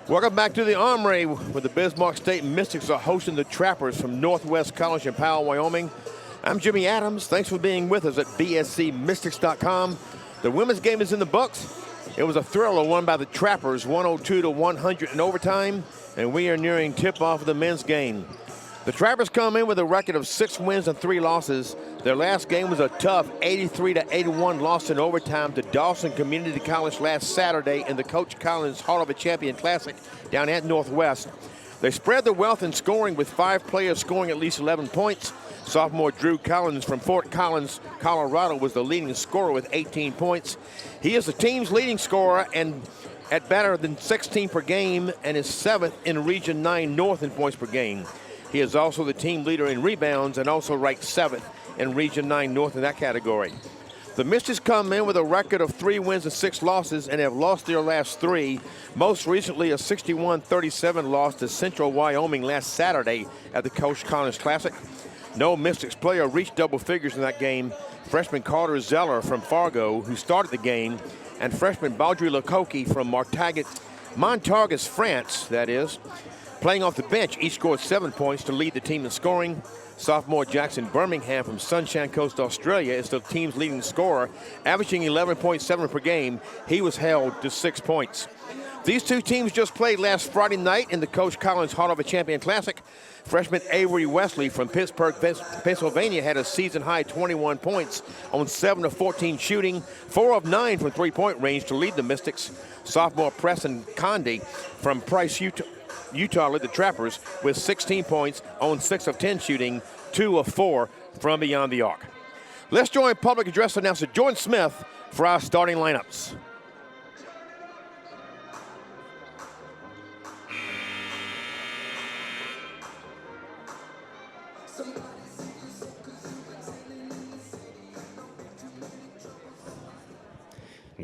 Welcome back to the Armory, where the Bismarck State Mystics are hosting the Trappers from Northwest College in Powell, Wyoming. I'm Jimmy Adams. Thanks for being with us at bscmystics.com. The women's game is in the books. It was a thriller won by the Trappers, 102-100 in overtime, and we are nearing tip-off of the men's game. The Trappers come in with a record of 6 wins and 3 losses. Their last game was a tough 83-81 loss in overtime to Dawson Community College last Saturday in the Coach Collins Heart of a Champion Classic down at Northwest. They spread the wealth in scoring with 5 players scoring at least 11 points. Sophomore Drew Collins from Fort Collins, Colorado, was the leading scorer with 18 points. He is the team's leading scorer and at better than 16 per game and is 7th in Region 9 North in points per game. He is also the team leader in rebounds and also ranked 7th in Region 9 North in that category. The Mystics come in with a record of 3 wins and 6 losses and have lost their last 3, most recently a 61-37 loss to Central Wyoming last Saturday at the Coach Collins Classic. No Mystics player reached double figures in that game. Freshman Carter Zeller from Fargo, who started the game, and freshman Baudry Lecoqui from Montargis, France, that is, playing off the bench, each scored 7 points to lead the team in scoring. Sophomore Jackson Birmingham from Sunshine Coast, Australia, is the team's leading scorer, averaging 11.7 per game. He was held to 6 points. These two teams just played last Friday night in the Coach Collins Heart of a Champion Classic. Freshman Avery Wesley from Pittsburgh, Pennsylvania, had a season-high 21 points on 7 of 14 shooting, 4 of 9 from three-point range to lead the Mystics. Sophomore Preston Condi from Price, Utah led the Trappers with 16 points on 6 of 10 shooting, 2 of 4 from beyond the arc. Let's join public address announcer Jordan Smith for our starting lineups.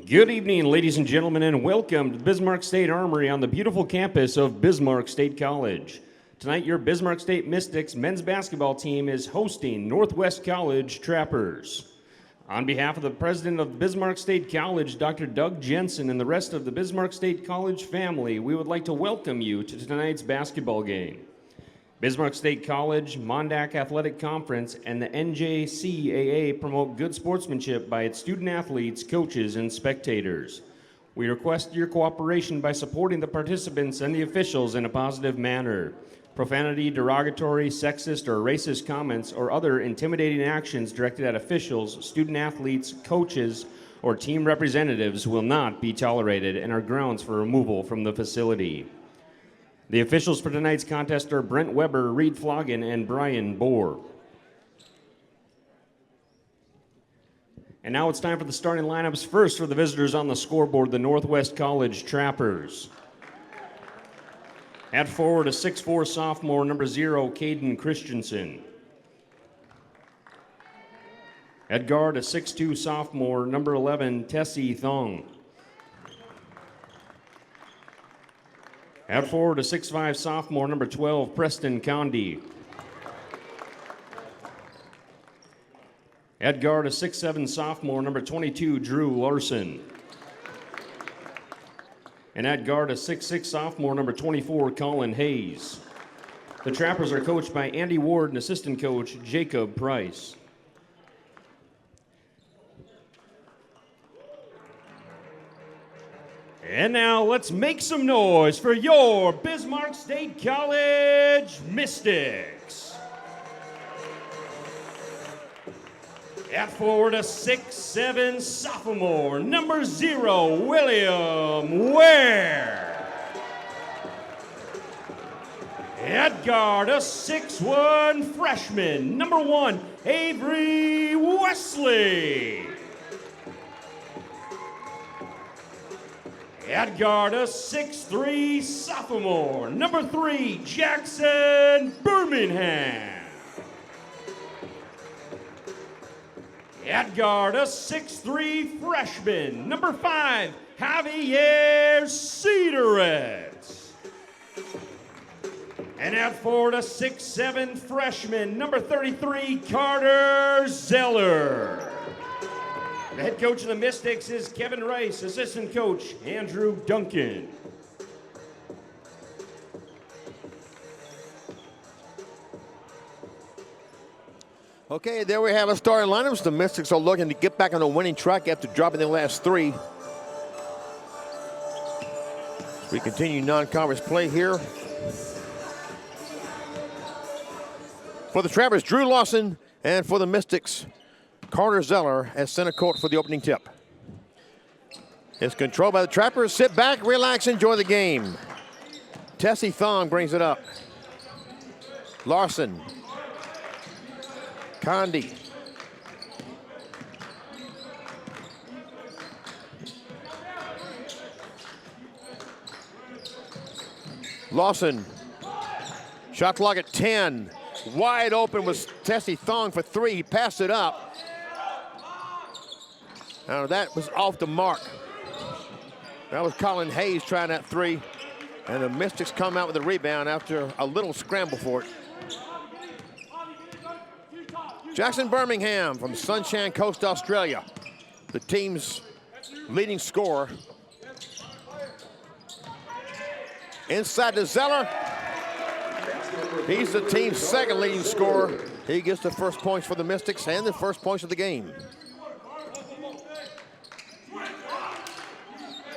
Good evening, ladies and gentlemen, and welcome to Bismarck State Armory on the beautiful campus of Bismarck State College. Tonight, your Bismarck State Mystics men's basketball team is hosting Northwest College Trappers. On behalf of the president of Bismarck State College, Dr. Doug Jensen, and the rest of the Bismarck State College family, we would like to welcome you to tonight's basketball game. Bismarck State College, Mondac Athletic Conference, and the NJCAA promote good sportsmanship by its student athletes, coaches, and spectators. We request your cooperation by supporting the participants and the officials in a positive manner. Profanity, derogatory, sexist, or racist comments or other intimidating actions directed at officials, student athletes, coaches, or team representatives will not be tolerated and are grounds for removal from the facility. The officials for tonight's contest are Brent Weber, Reed Flogan, and Brian Bohr. And now it's time for the starting lineups. First, for the visitors on the scoreboard, the Northwest College Trappers. At forward, a 6'4" sophomore, number 0, Caden Christensen. At guard, a 6'2" sophomore, number 11, Tessie Thong. At forward, a 6'5" sophomore, number 12, Preston Condi. At guard, a 6'7" sophomore, number 22, Drew Larson. And at guard, a 6'6" sophomore, number 24, Colin Hayes. The Trappers are coached by Andy Ward and assistant coach Jacob Price. And now let's make some noise for your Bismarck State College Mystics. At forward, a 6'7" sophomore, number 0, William Ware. At guard, a 6'1" freshman, number 1, Avery Wesley. At guard, a 6'3" sophomore, number 3, Jackson Birmingham. At guard, a 6'3" freshman, number 5, Javier Cederet. And at forward, a 6'7" freshman, number 33, Carter Zeller. The head coach of the Mystics is Kevin Rice, assistant coach Andrew Duncan. Okay, there we have our starting lineups. The Mystics are looking to get back on the winning track after dropping their last 3. We continue non-conference play here. For the Trappers, Drew Lawson, and for the Mystics, Carter Zeller as center court for the opening tip. It's controlled by the Trappers. Sit back, relax, enjoy the game. Tessie Thong brings it up. Larson. Condi. Lawson. Shot clock at 10. Wide open was Tessie Thong for 3. He passed it up. Now that was off the mark. That was Colin Hayes trying that 3. And the Mystics come out with the rebound after a little scramble for it. Jackson Birmingham from Sunshine Coast, Australia. The team's leading scorer. Inside to Zeller. He's the team's second leading scorer. He gets the first points for the Mystics and the first points of the game.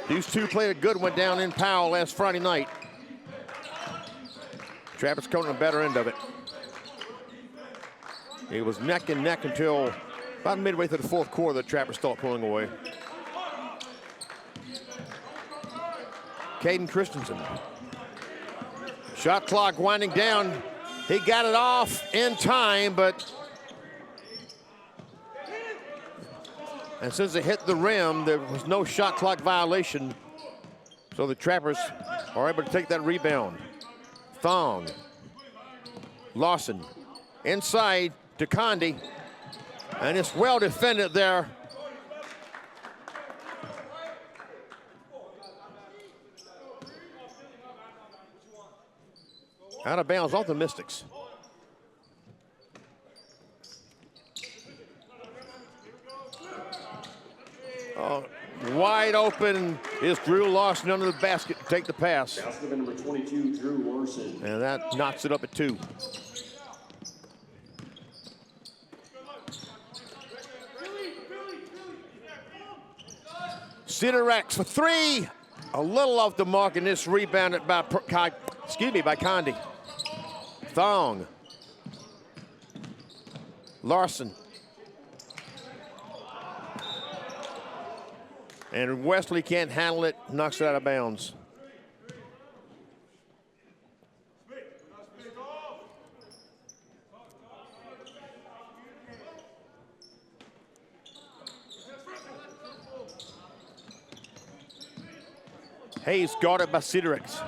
These two played a good one down in Powell last Friday night. Trappers coming on the better end of it. It was neck and neck until about midway through the fourth quarter. The Trappers start pulling away. Caden Christensen. Shot clock winding down. He got it off in time, but and since it hit the rim, there was no shot clock violation. So the Trappers are able to take that rebound. Thong. Lawson. Inside to Condi. And it's well defended there. Out of bounds off the Mystics. Wide open is Drew Lawson under the basket to take the pass. Basket number 22, Drew Larson. And that knocks it up at 2. Sidorex for 3. A little off the mark, and this rebounded by Condi. Thong. Larson. And Wesley can't handle it, knocks it out of bounds. Hayes guarded by Sidorex.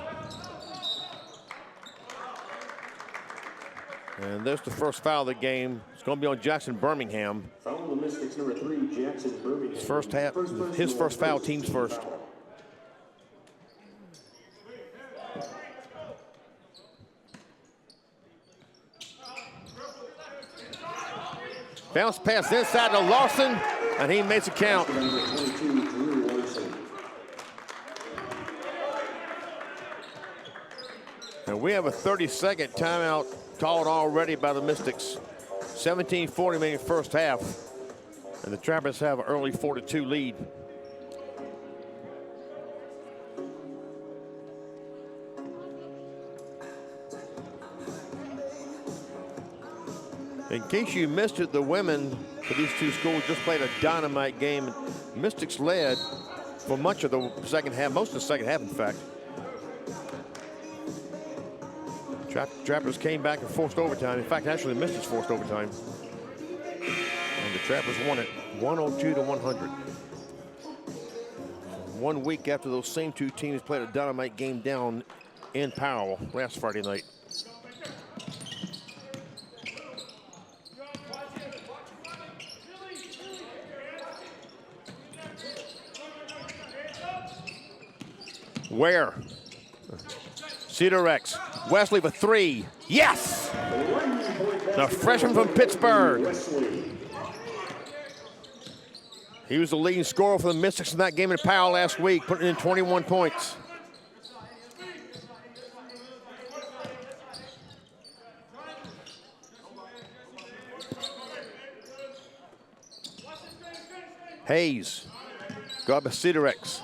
And there's the first foul of the game. It's going to be on Jackson Birmingham. Foul on the Mystics, number 3, Jackson Birmingham. His first foul, team's first. Bounce pass inside to Lawson, and he makes a count. And we have a 30-second timeout called already by the Mystics. 17:40 remaining first half. And the Trappers have an early 4-2 lead. In case you missed it, the women for these two schools just played a dynamite game. Mystics led for much of the second half, most of the second half, in fact. Trappers came back and forced overtime. In fact, actually, the Mystics forced overtime. And the Trappers won it 102-100. 1 week after those same two teams played a dynamite game down in Powell last Friday night. Ware. Sidorex. Wesley for 3. Yes! The freshman from Pittsburgh. He was the leading scorer for the Mystics in that game in Powell last week, putting in 21 points. Hayes, got by Cedarex.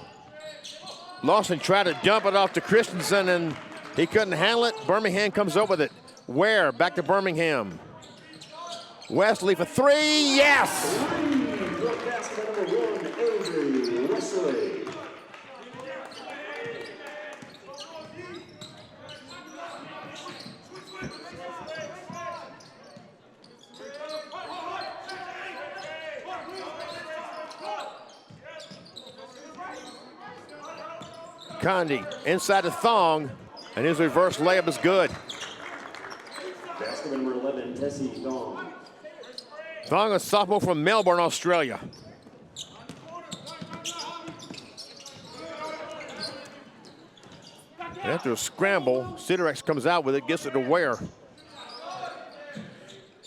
Lawson tried to dump it off to Christensen, and he couldn't handle it. Birmingham comes up with it. Ware back to Birmingham. Wesley for three, yes! Condi inside the thong, and his reverse layup is good. Basket number 11, Tessie Thong. Thong, a sophomore from Melbourne, Australia. And after a scramble, Cedarex comes out with it, gets it to Ware.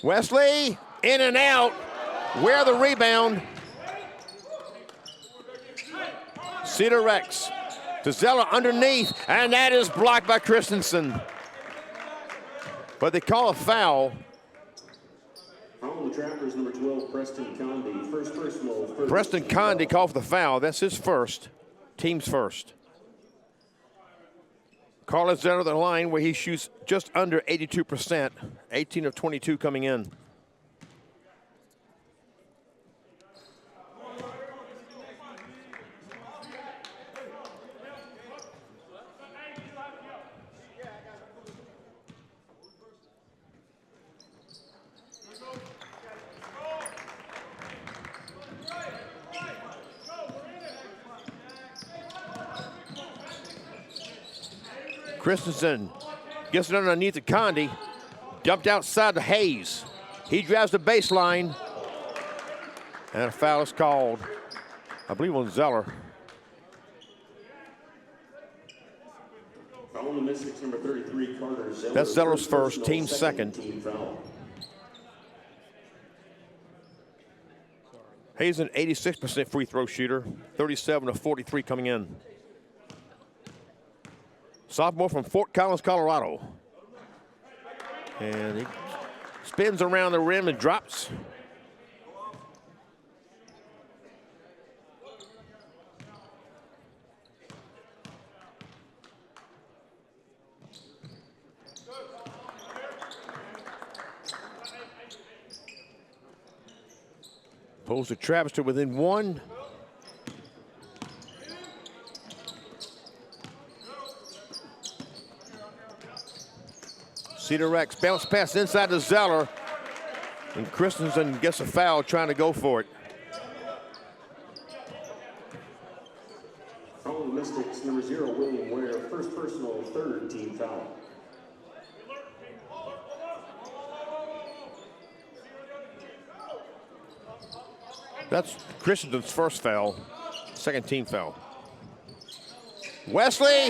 Wesley, in and out. Ware the rebound. Cedarex to Zeller underneath, and that is blocked by Christensen. But they call a foul. On the Trappers, number 12, Preston Condi. First personal. Preston Condi called for the foul. That's his first, team's first. Carlos Zeller the line where he shoots just under 82%, 18 of 22 coming in. Christensen gets it underneath to Condi, dumped outside to Hayes. He drives the baseline, and a foul is called, I believe, on Zeller. Foul on the Mystics, number 33, Carter Zeller. That's Zeller's first, personal, team second. Team foul. Hayes an 86% free throw shooter, 37 of 43 coming in. Sophomore from Fort Collins, Colorado. And he spins around the rim and drops. Pulls the Travis to within one. Cedarex bounce pass inside to Zeller, and Christensen gets a foul trying to go for it. Foul on the Mystics, number 0, William Ware. First personal, third team foul. That's Christensen's first foul, second team foul. Wesley,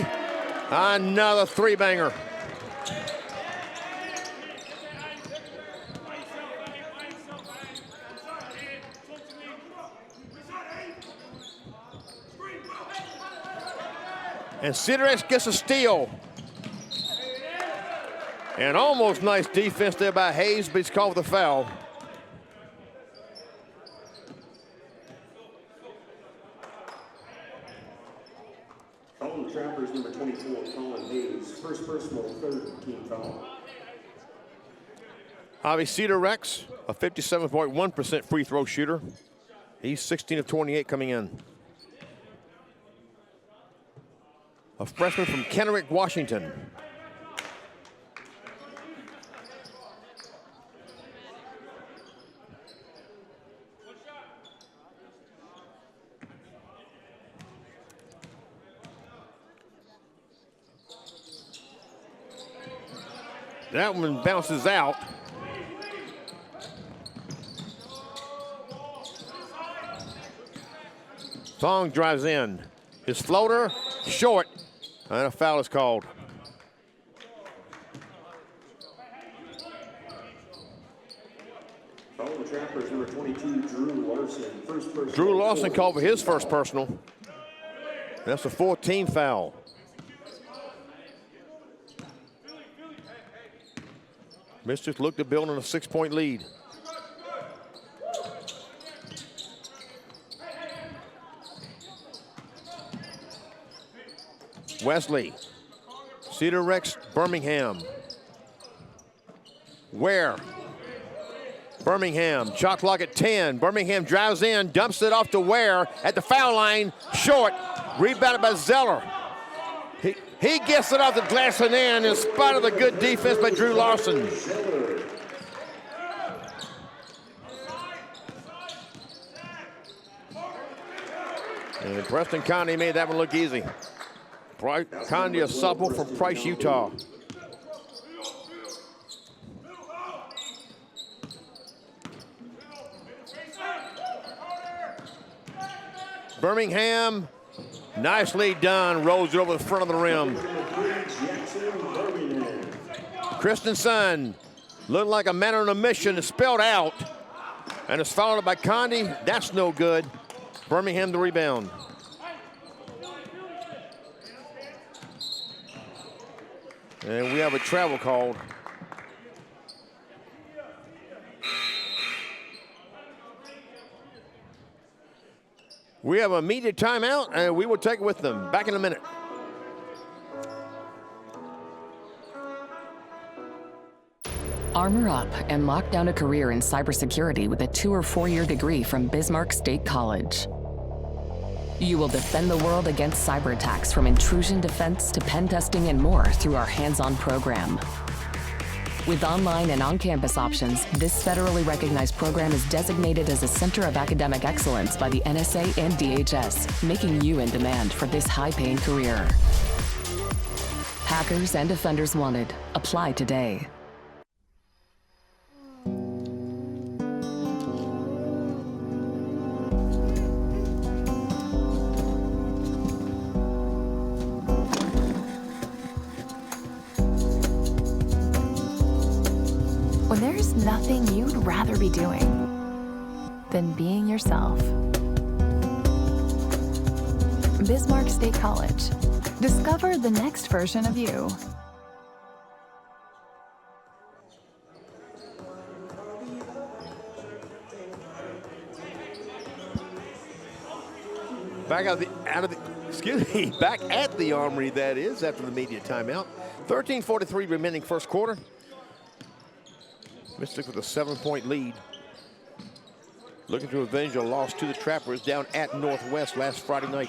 another three-banger. And Cedarex gets a steal. And almost nice defense there by Hayes, but he's called for the foul. Foul on the Trappers, number 24, Colin Hayes. First personal, third team foul. Javi Cedarex, a 57.1% free throw shooter. He's 16 of 28 coming in. A freshman from Kennewick, Washington. That one bounces out. Thong drives in. His floater, short, and a foul is called. Foul on the Trappers, number 22, Drew Larson. First personal. Drew Lawson called for his first personal. That's a 14 foul. Mystics look to build on a 6-point lead. Wesley. Cedar Rex, Birmingham. Ware. Birmingham, shot clock at 10. Birmingham drives in, dumps it off to Ware at the foul line, short. Rebounded by Zeller. He gets it off the glass and in spite of the good defense by Drew Larson. And Preston Conde made that one look easy. Conde, a sophomore from Price, Utah. Birmingham, nicely done, rolls it over the front of the rim. Christensen, looking like a man on a mission, is spelled out, and it's followed by Conde. That's no good. Birmingham the rebound. And we have a travel called. We have a media timeout, and we will take it with them. Back in a minute. Armor up and lock down a career in cybersecurity with a 2- or 4-year degree from Bismarck State College. You will defend the world against cyber attacks, from intrusion defense to pen testing and more, through our hands-on program. With online and on-campus options, this federally recognized program is designated as a Center of Academic Excellence by the NSA and DHS, making you in demand for this high-paying career. Hackers and Defenders Wanted. Apply today. When there's nothing you'd rather be doing than being yourself. Bismarck State College. Discover the next version of you. Back back at the Armory, that is, after the media timeout. 13:43 remaining first quarter. Mystics with a 7-point lead. Looking to avenge a loss to the Trappers down at Northwest last Friday night.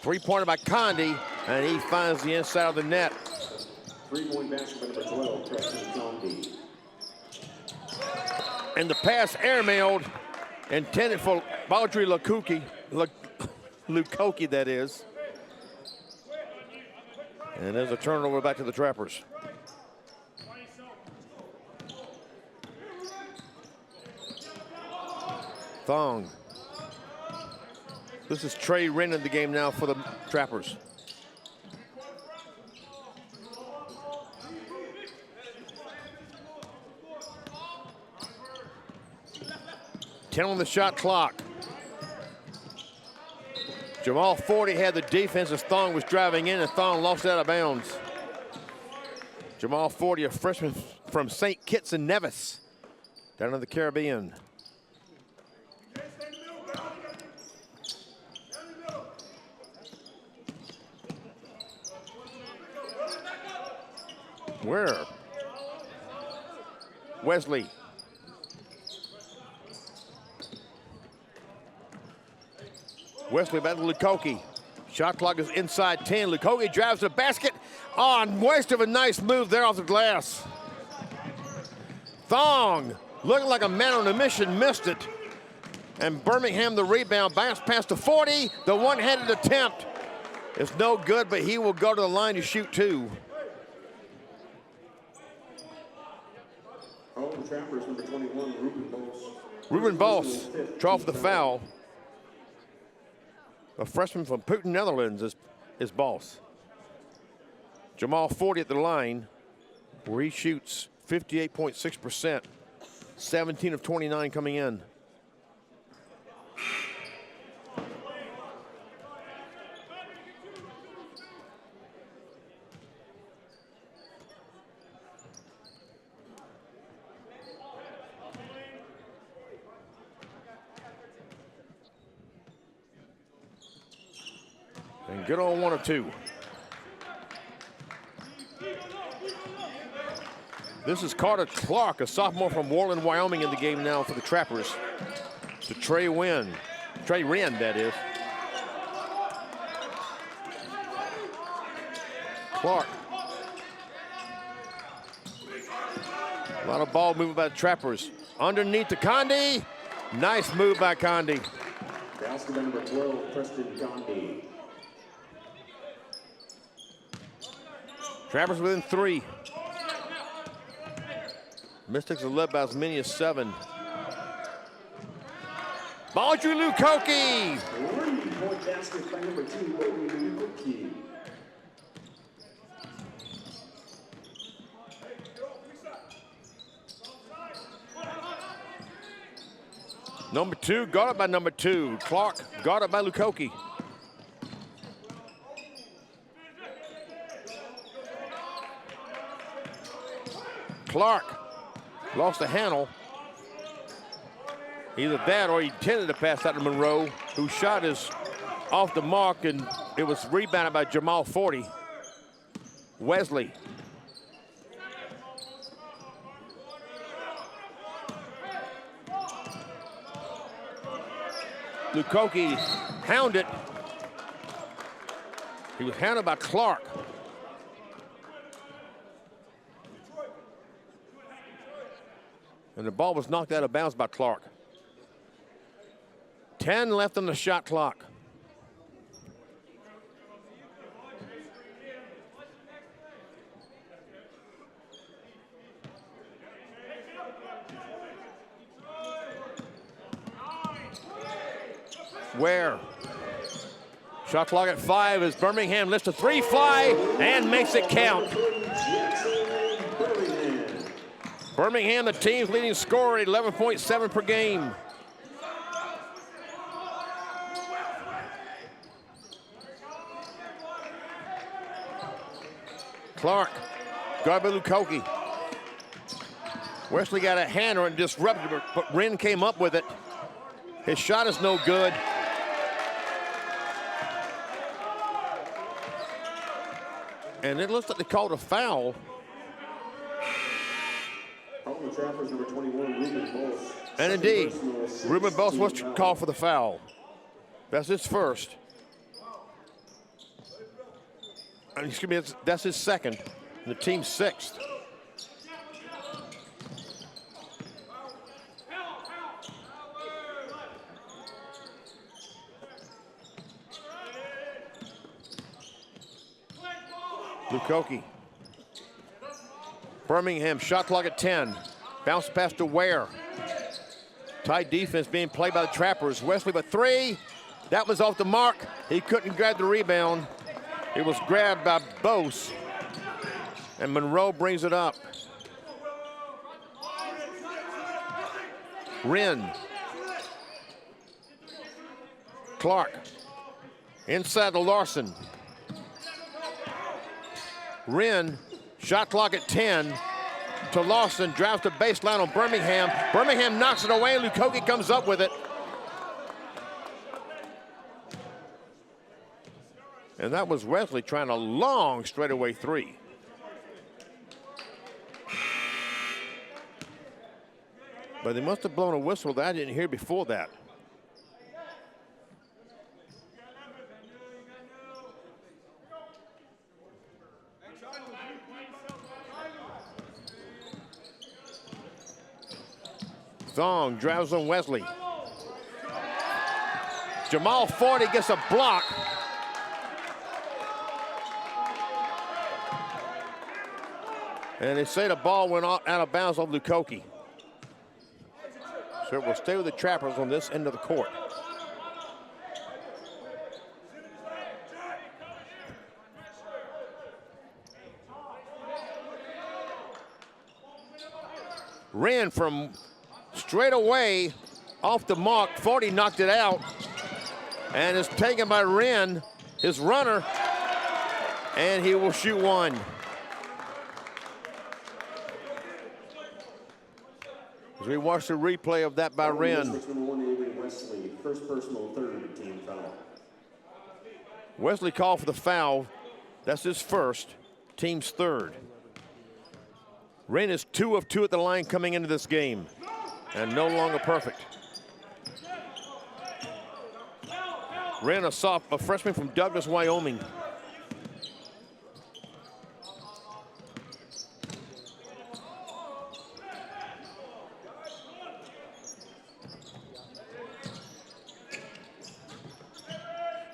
3-pointer by Conde, and he finds the inside of the net. 3-point basket by number 12, Preston Conde. And the pass airmailed, intended for Baudry Lukoki, that is. And there's a turnover back to the Trappers. Thong. This is Trey Wren in the game now for the Trappers. Ten on the shot clock. Jamal Forty had the defense as Thong was driving in, and Thong lost out of bounds. Jamal Forty, a freshman from St. Kitts and Nevis, down in the Caribbean. Where? Wesley. Wesley back to Lukoki. Shot clock is inside 10. Lukoki drives the basket on waste of a nice move there off the glass. Thong, looking like a man on a mission, missed it. And Birmingham the rebound, bounce pass to 40. The one-handed attempt is no good, but he will go to the line to shoot two. Oh, the Trappers, number 21, Ruben Boss. Ruben Boss, draw for the foul. A freshman from Putten, Netherlands is Boss. Jamal Forty at the line, where he shoots 58.6%, 17 of 29 coming in. Good on 1 or 2. This is Carter Clark, a sophomore from Worland, Wyoming, in the game now for the Trappers. To Trey Wren, that is. Clark. A lot of ball movement by the Trappers. Underneath to Condi. Nice move by Condi. Basket number 12, Preston Condi. Trappers within 3. Mystics are led by as many as 7. Audrey Lukoki. 3-point basket by number 2, Audrey Lukoki. Number 2, guarded by number 2. Clark, guarded by Lukoki. Clark lost the handle. Either that or he intended to pass that to Monroe, whose shot is off the mark, and it was rebounded by Jamal Forty. Wesley. Lukoki hounded. He was hounded by Clark. And the ball was knocked out of bounds by Clark. 10 left on the shot clock. Where? Shot clock at 5 as Birmingham lifts a 3 fly and makes it count. Birmingham, the team's leading scorer at 11.7 per game. Clark, guarded by Lukoki. Wesley got a hander and disrupted it, but Wren came up with it. His shot is no good. And it looks like they called a foul. The Trappers, number 21, Ruben Boss. And indeed, Ruben Boss was called for the foul. That's his first. Excuse me, that's his second. And the team's 6th. Lukoki. Birmingham, shot clock at 10. Bounce pass to Ware. Tight defense being played by the Trappers. Wesley with 3. That was off the mark. He couldn't grab the rebound. It was grabbed by Bose. And Monroe brings it up. Wren. Clark. Inside to Larson. Wren, shot clock at 10 to Lawson, drives the baseline on Birmingham. Birmingham knocks it away, Lukoki comes up with it. And that was Wesley trying a long straightaway 3. But they must have blown a whistle that I didn't hear before that. Thong drives on Wesley. Jamal Forty gets a block. And they say the ball went out of bounds on Lukoki. So it will stay with the Trappers on this end of the court. Wren from straight away off the mark. 40 knocked it out. And it's taken by Wren, his runner. And he will shoot 1. As we watch the replay of that by Wren. Wesley, first personal, 3rd team foul. Wesley called for the foul. That's his first, team's third. Wren is 2 of 2 at the line coming into this game, and no longer perfect. Wren, a freshman from Douglas, Wyoming.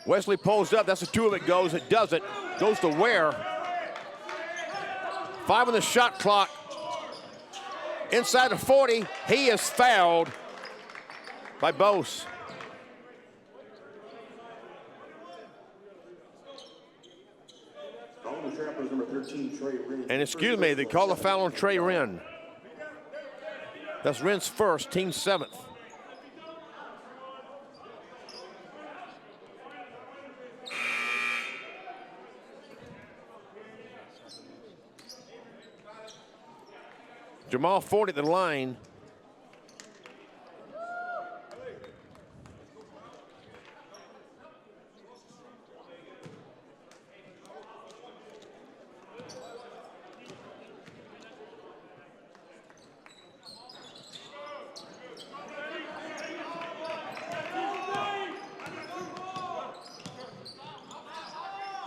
Wesley pulls up, that's a 2 of it goes, it doesn't. Goes to Ware. 5 on the shot clock. Inside the 40, he is fouled by Bose. Calling the Trappers, number 13, Trey Wren. And excuse me, they call the foul on Trey Wren. That's Wren's first, team 7th. Jamal Ford at the line.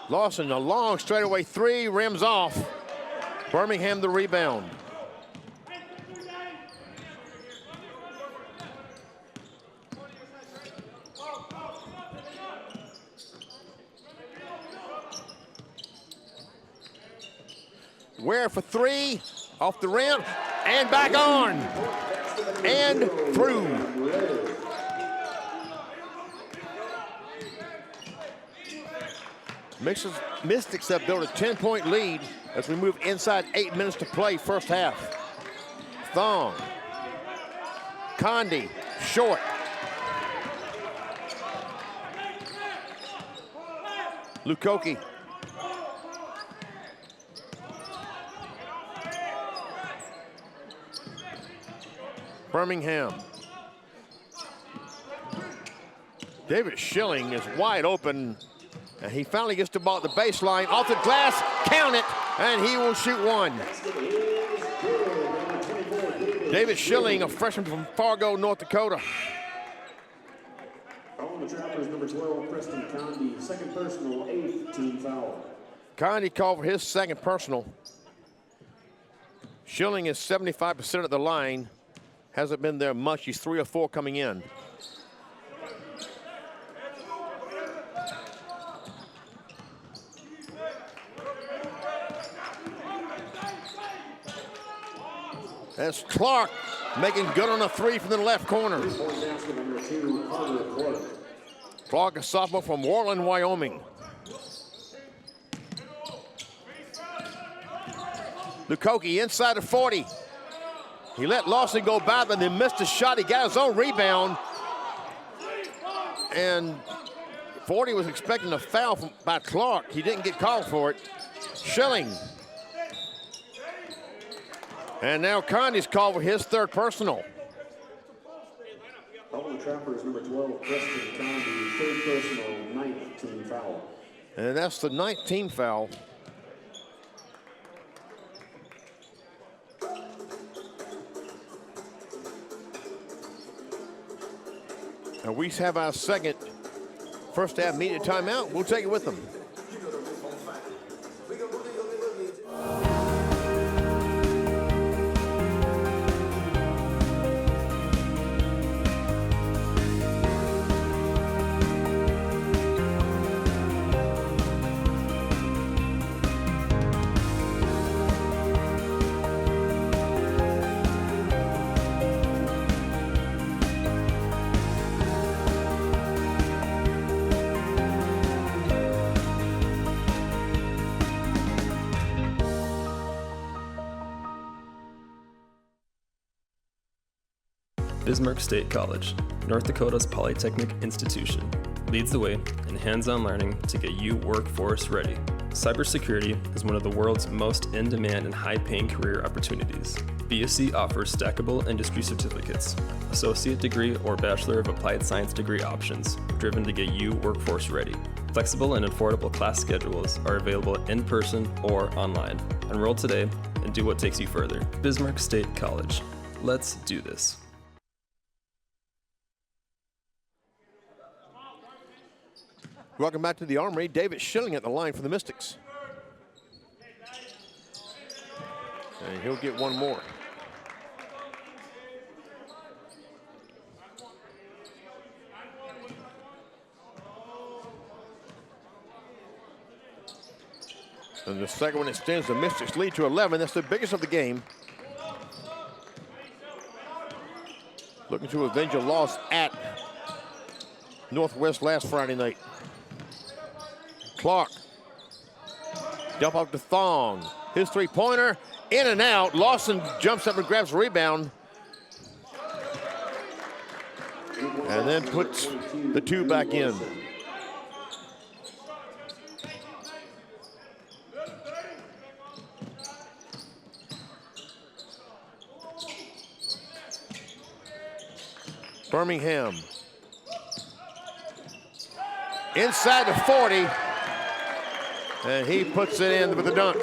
Lawson, a long straightaway 3, rims off. Birmingham the rebound. Ware for 3, off the rim, and back on, and through. Mystics have built a 10-point lead as we move inside 8 minutes to play first half. Thong, Condi, short. Lukoki. Birmingham. David Schilling is wide open, and he finally gets the ball at the baseline, off the glass, count it, and he will shoot 1. David Schilling, a freshman from Fargo, North Dakota. Calling the Trappers, number 12, Preston Condi, second personal, 8th team foul. Condi called for his second personal. Schilling is 75% at the line. Hasn't been there much. He's 3 of 4 coming in. That's Clark making good on a 3 from the left corner. Clark, a sophomore from Warland, Wyoming. Lukoki inside of 40. He let Lawson go by, but then missed a shot. He got his own rebound. And 40 was expecting a foul by Clark. He didn't get called for it. Schilling. And now Condi's called for his third personal. Calling the Trappers, number 12, Preston Condi, third personal, 9th team foul. And that's the 9th team foul. And we have our second first half media timeout. We'll take it with them. Bismarck State College, North Dakota's polytechnic institution, leads the way in hands-on learning to get you workforce ready. Cybersecurity is one of the world's most in-demand and high-paying career opportunities. BSC offers stackable industry certificates, associate degree or Bachelor of Applied Science degree options, driven to get you workforce ready. Flexible and affordable class schedules are available in person or online. Enroll today and do what takes you further. Bismarck State College. Let's do this. Welcome back to the Armory. David Schilling at the line for the Mystics. And he'll get one more. And the second one extends the Mystics' lead to 11. That's the biggest of the game. Looking to avenge a loss at Northwest last Friday night. Clark. Dump off to Thong. His three-pointer. In and out. Lawson jumps up and grabs a rebound. And then puts the two back in. Birmingham. Inside the 40. And he puts it in with the dunk.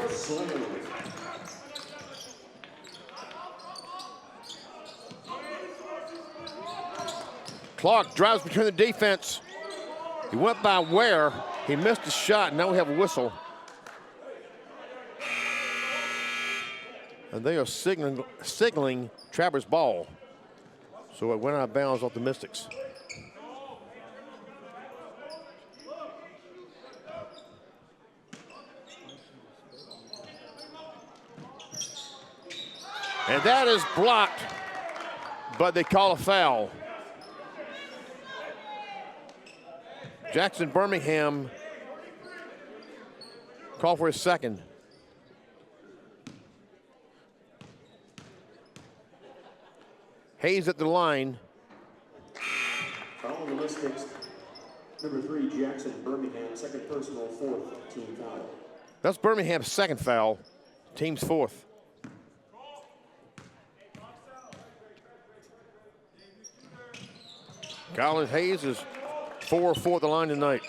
Clark drives between the defense. He went by Ware. He missed a shot. Now we have a whistle. And they are signaling Travers ball. So it went out of bounds off the Mystics. And that is blocked, but they call a foul. Jackson Birmingham called for his second. Hayes at the line. Foul on the Mystics. Number 3, Jackson Birmingham, second personal, fourth team foul. That's Birmingham's second foul, team's fourth. Colin Hayes is 4-4 at the line tonight.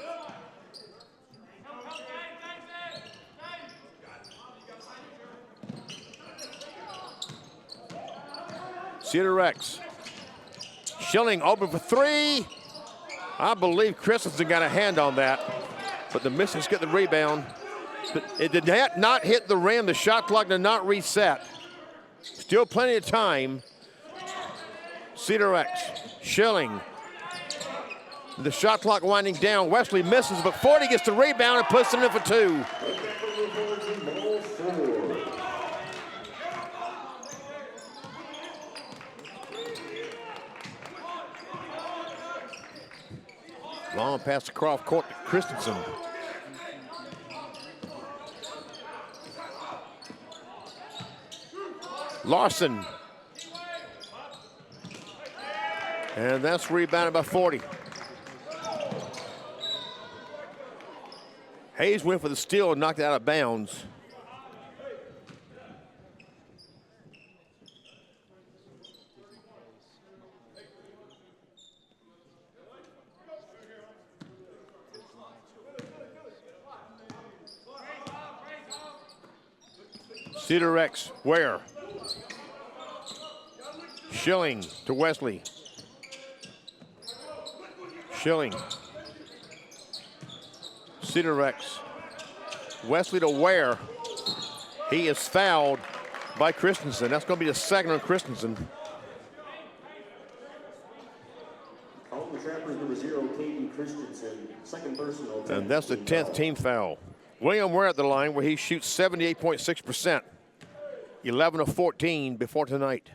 Cedar Rex. Schilling open for three. I believe Christensen got a hand on that, but the Mystics get the rebound. It did not hit the rim. The shot clock did not reset. Still plenty of time. Cedar Rex. Schilling. The shot clock winding down. Wesley misses, but 40 gets the rebound and puts it in for two. Long pass across court to Christensen. Larson. And that's rebounded by 40. Hayes went for the steal and knocked it out of bounds. Cedar Rex, Ware. Schilling to Wesley. Schilling. Cedar Rex. Wesley to Ware. He is fouled by Christensen. That's going to be the second on Christensen. Calling the Trappers, number 0, Caden Christensen, second personal. And that's the 10th team foul. William Ware at the line where he shoots 78.6%. 11 of 14 before tonight.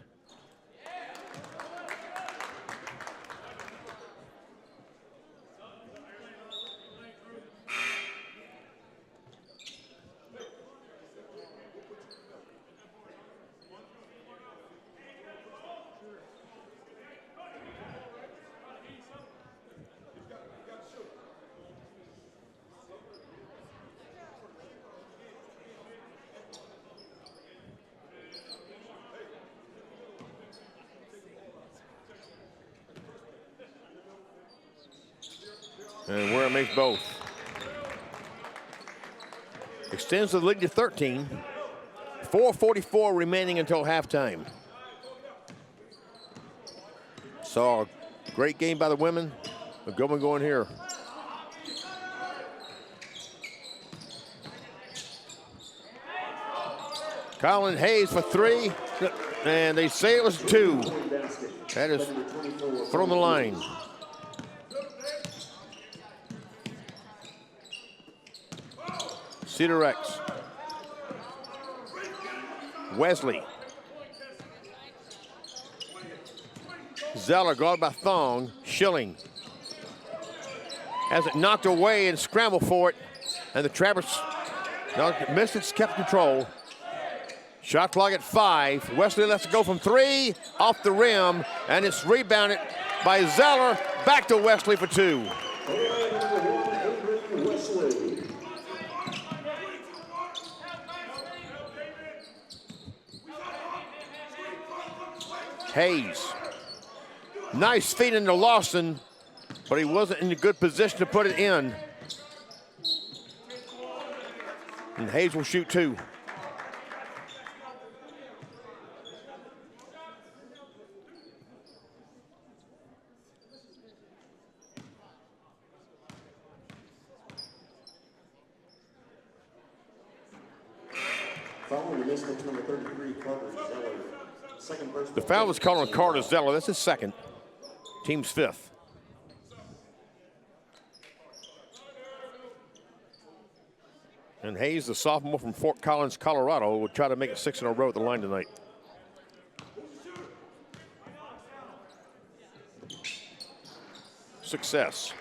And Ware makes both. extends the lead to 13. 4:44 remaining until halftime. Saw a great game by the women. A good one going here. Colin Hayes for 3, and they say it was 2. That is from the line. Cedar Rex. Wesley. Zeller guarded by Thong. Schilling has it knocked away and scrambled for it. And the Trappers, Mystics kept control. Shot clock at 5. Wesley lets it go from 3 off the rim, and it's rebounded by Zeller. Back to Wesley for 2. Hayes. Nice feed into Lawson, but he wasn't in a good position to put it in. And Hayes will shoot 2. Following the Mystics, number 33, Carter Zeller. Second personal. The foul was called on Carter Zeller. That's his second. Team's 5th. And Hayes, the sophomore from Fort Collins, Colorado, will try to make it 6 in a row at the line tonight. Success.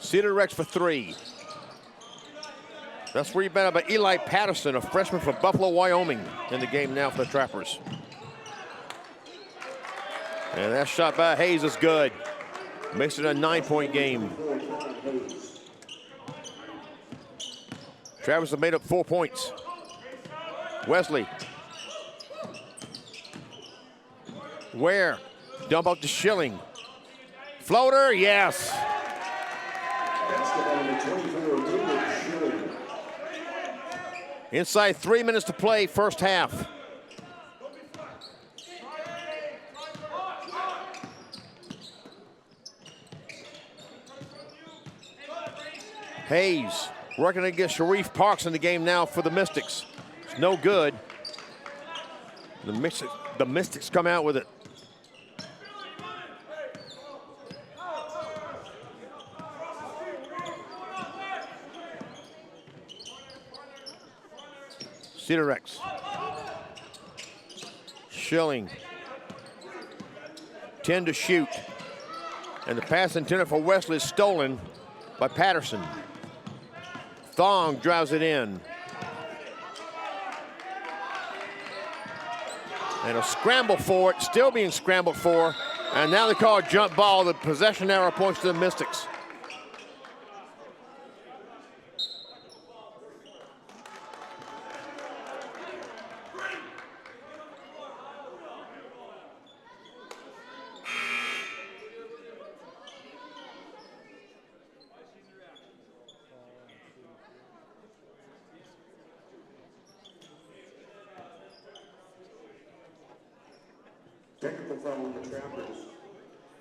Cedar Rex for 3. That's rebounded by Eli Patterson, a freshman from Buffalo, Wyoming, in the game now for the Trappers. And that shot by Hayes is good. Makes it a 9-point game. Trappers have made up 4 points. Wesley. Ware. Dump out to Schilling. Floater, yes. Basketball number 24, David Schilling. Inside 3 minutes to play, first half. Hayes working against Sharif Parks in the game now for the Mystics. It's no good. The Mystics come out with it. Cedar Rex. Schilling. 10 to shoot. And the pass intended for Wesley is stolen by Patterson. Thong drives it in. And a scramble for it, still being scrambled for. And now they call a jump ball. The possession arrow points to the Mystics. Technical foul on the Trappers.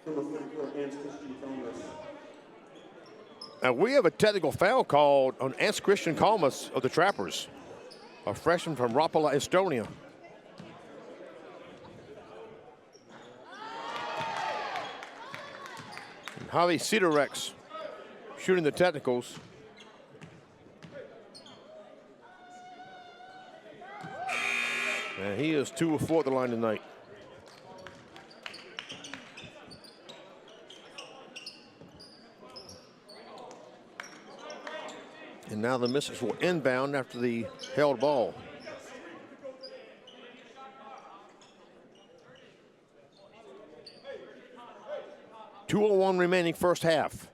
Number 44, Hans Christian Thomas. Now we have a technical foul called on Hans Christian Kalmas of the Trappers, a freshman from Rapala, Estonia. And Javi Cedar Rex shooting the technicals. And he is 2 of 4 at the line tonight. And now the Mystics will inbound after the held ball. .201 remaining first half.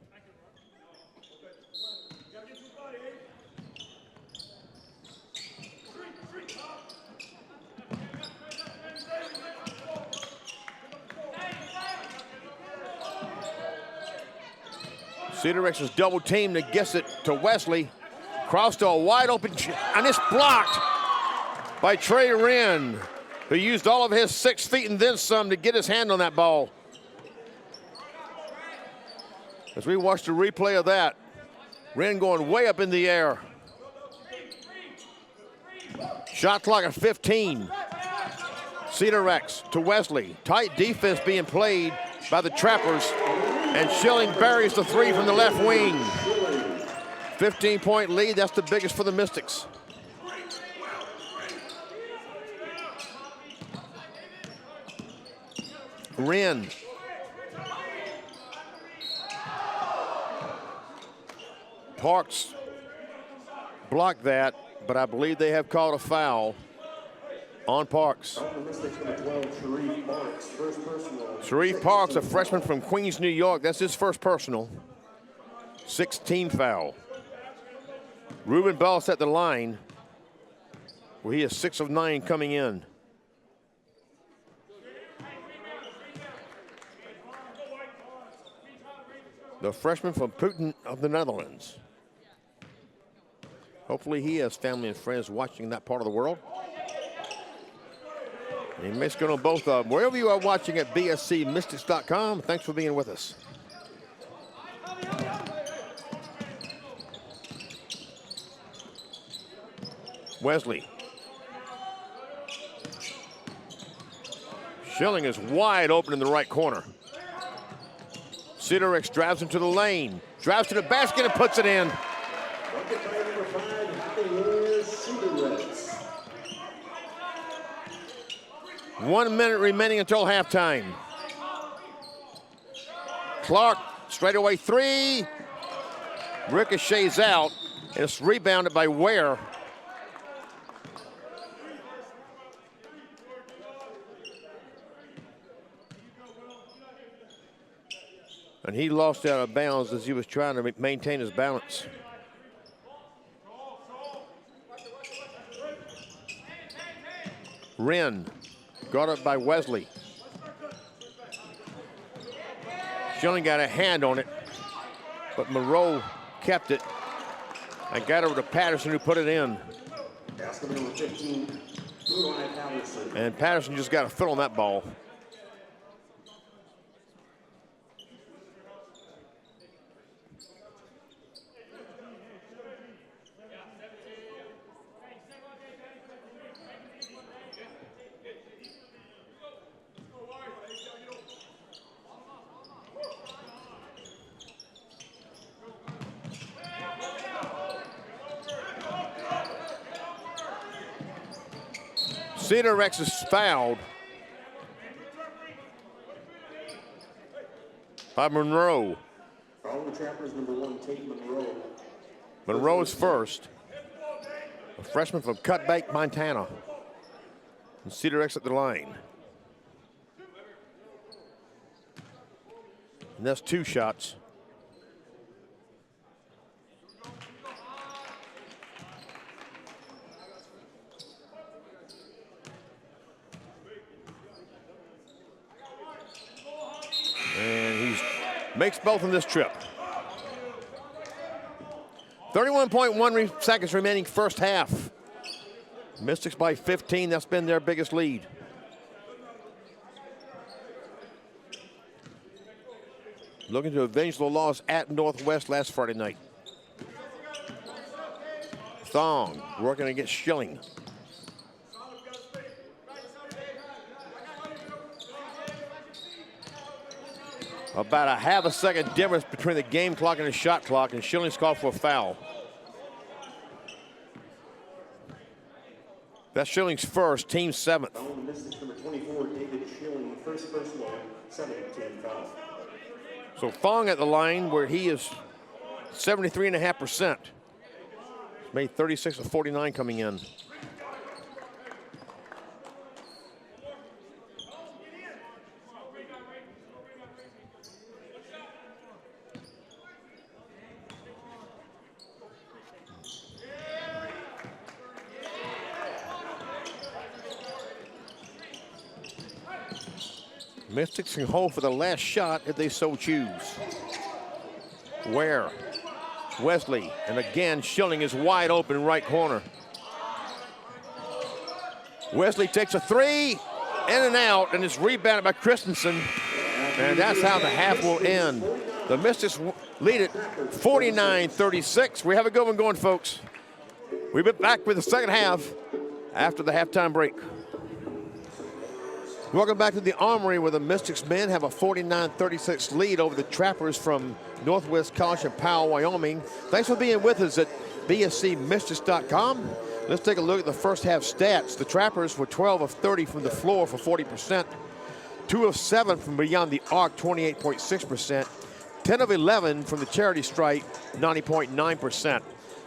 Cedar Rex is double teamed and gets it to Wesley. Cross to a wide open, and it's blocked by Trey Wren, who used all of his 6 feet and then some to get his hand on that ball. As we watch the replay of that, Wren going way up in the air. Shot clock at 15. Cedar Rex to Wesley. Tight defense being played by the Trappers, and Schilling buries the 3 from the left wing. 15-point lead, that's the biggest for the Mystics. Wren. Parks blocked that, but I believe they have called a foul on Parks. Sharif Parks, a freshman from Queens, New York. That's his first personal. 16 foul. Ruben Bell set the line, where he is 6 of 9 coming in. The freshman from Putten of the Netherlands. Hopefully he has family and friends watching that part of the world. And he makes good on both of them. Wherever you are watching at bscmystics.com, thanks for being with us. Wesley. Schilling is wide open in the right corner. Cedar Rex drives into the lane, drives to the basket and puts it in. 1 minute remaining until halftime. Clark, straightaway 3. Ricochets out, and it's rebounded by Ware. And he lost out of bounds as he was trying to maintain his balance. Wren got it by Wesley. Schilling got a hand on it, but Monroe kept it and got over to Patterson, who put it in. And Patterson just got a foot on that ball. Cedar Rex is fouled by Monroe. Following the Trappers, number 1, Tate Monroe. Monroe is first. A freshman from Cutbank, Montana. And Cedar Rex at the line. And that's 2 shots. And he makes both in this trip. 31.1 seconds remaining first half. Mystics by 15, that's been their biggest lead. Looking to avenge the loss at Northwest last Friday night. Thong working against Schilling. About a half a second difference between the game clock and the shot clock, and Schilling's called for a foul. That's Schilling's first, team 7th. Following the Mystics, number 24, David Schilling, first personal, 7th team foul. So Fong at the line, where he is 73.5%. He's made 36 of 49 coming in. Mystics can hold for the last shot if they so choose. Ware, Wesley, and again Schilling is wide open right corner. Wesley takes a three, in and out, and it's rebounded by Christensen. And that's how the half will end. The Mystics lead it 49-36. We have a good one going, folks. We'll be back with the second half after the halftime break. Welcome back to the Armory, where the Mystics men have a 49-36 lead over the Trappers from Northwest College in Powell, Wyoming. Thanks for being with us at bscmystics.com. Let's take a look at the first half stats. The Trappers were 12 of 30 from the floor for 40%. 2 of 7 from beyond the arc, 28.6%. 10 of 11 from the charity stripe, 90.9%.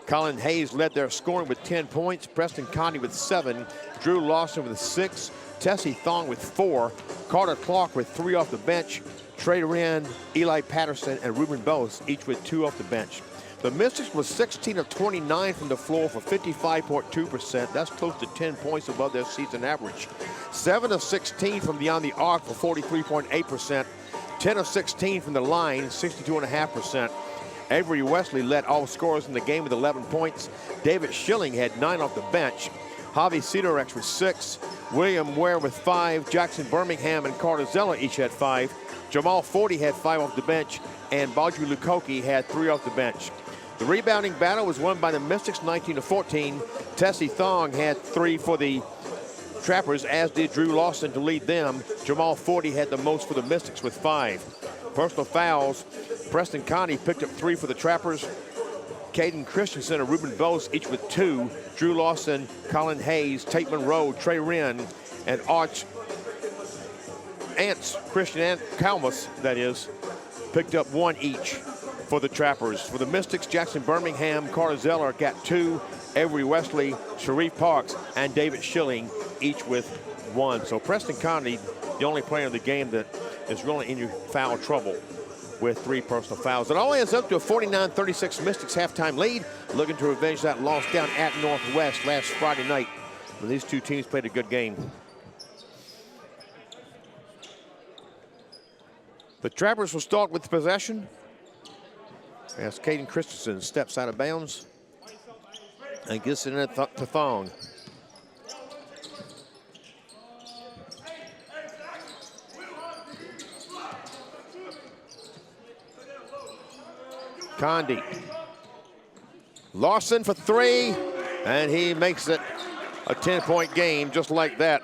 Colin Hayes led their scoring with 10 points. Preston Conti with 7. Drew Lawson with 6. Tessie Thong with 4. Carter Clark with 3 off the bench. Trey Wren, Eli Patterson, and Ruben Bose each with 2 off the bench. The Mystics was 16 of 29 from the floor for 55.2%. That's close to 10 points above their season average. 7 of 16 from beyond the arc for 43.8%. 10 of 16 from the line, 62.5%. Avery Wesley led all scorers in the game with 11 points. David Schilling had 9 off the bench. Javi Cedarex with 6. William Ware with 5. Jackson Birmingham and Carter Zeller each had 5. Jamal Forty had 5 off the bench. And Baudry Lukoki had 3 off the bench. The rebounding battle was won by the Mystics 19-14. Tessie Thong had 3 for the Trappers, as did Drew Lawson to lead them. Jamal Forty had the most for the Mystics with 5. Personal fouls, Preston Conti picked up 3 for the Trappers. Caden Christensen and Ruben Bose each with 2. Drew Lawson, Colin Hayes, Tate Monroe, Trey Wren, and Christian Kalmus, that is, picked up 1 each for the Trappers. For the Mystics, Jackson Birmingham, Carter Zeller got 2. Avery Wesley, Sharif Parks, and David Schilling each with 1. So Preston Conti, the only player in the game that is really in foul trouble with 3 personal fouls. It all ends up to a 49-36 Mystics halftime lead, looking to revenge that loss down at Northwest last Friday night when these two teams played a good game. The Trappers will start with possession as Caden Christensen steps out of bounds and gets it in to Thong. Condi. Lawson for 3, and he makes it a 10-point game just like that.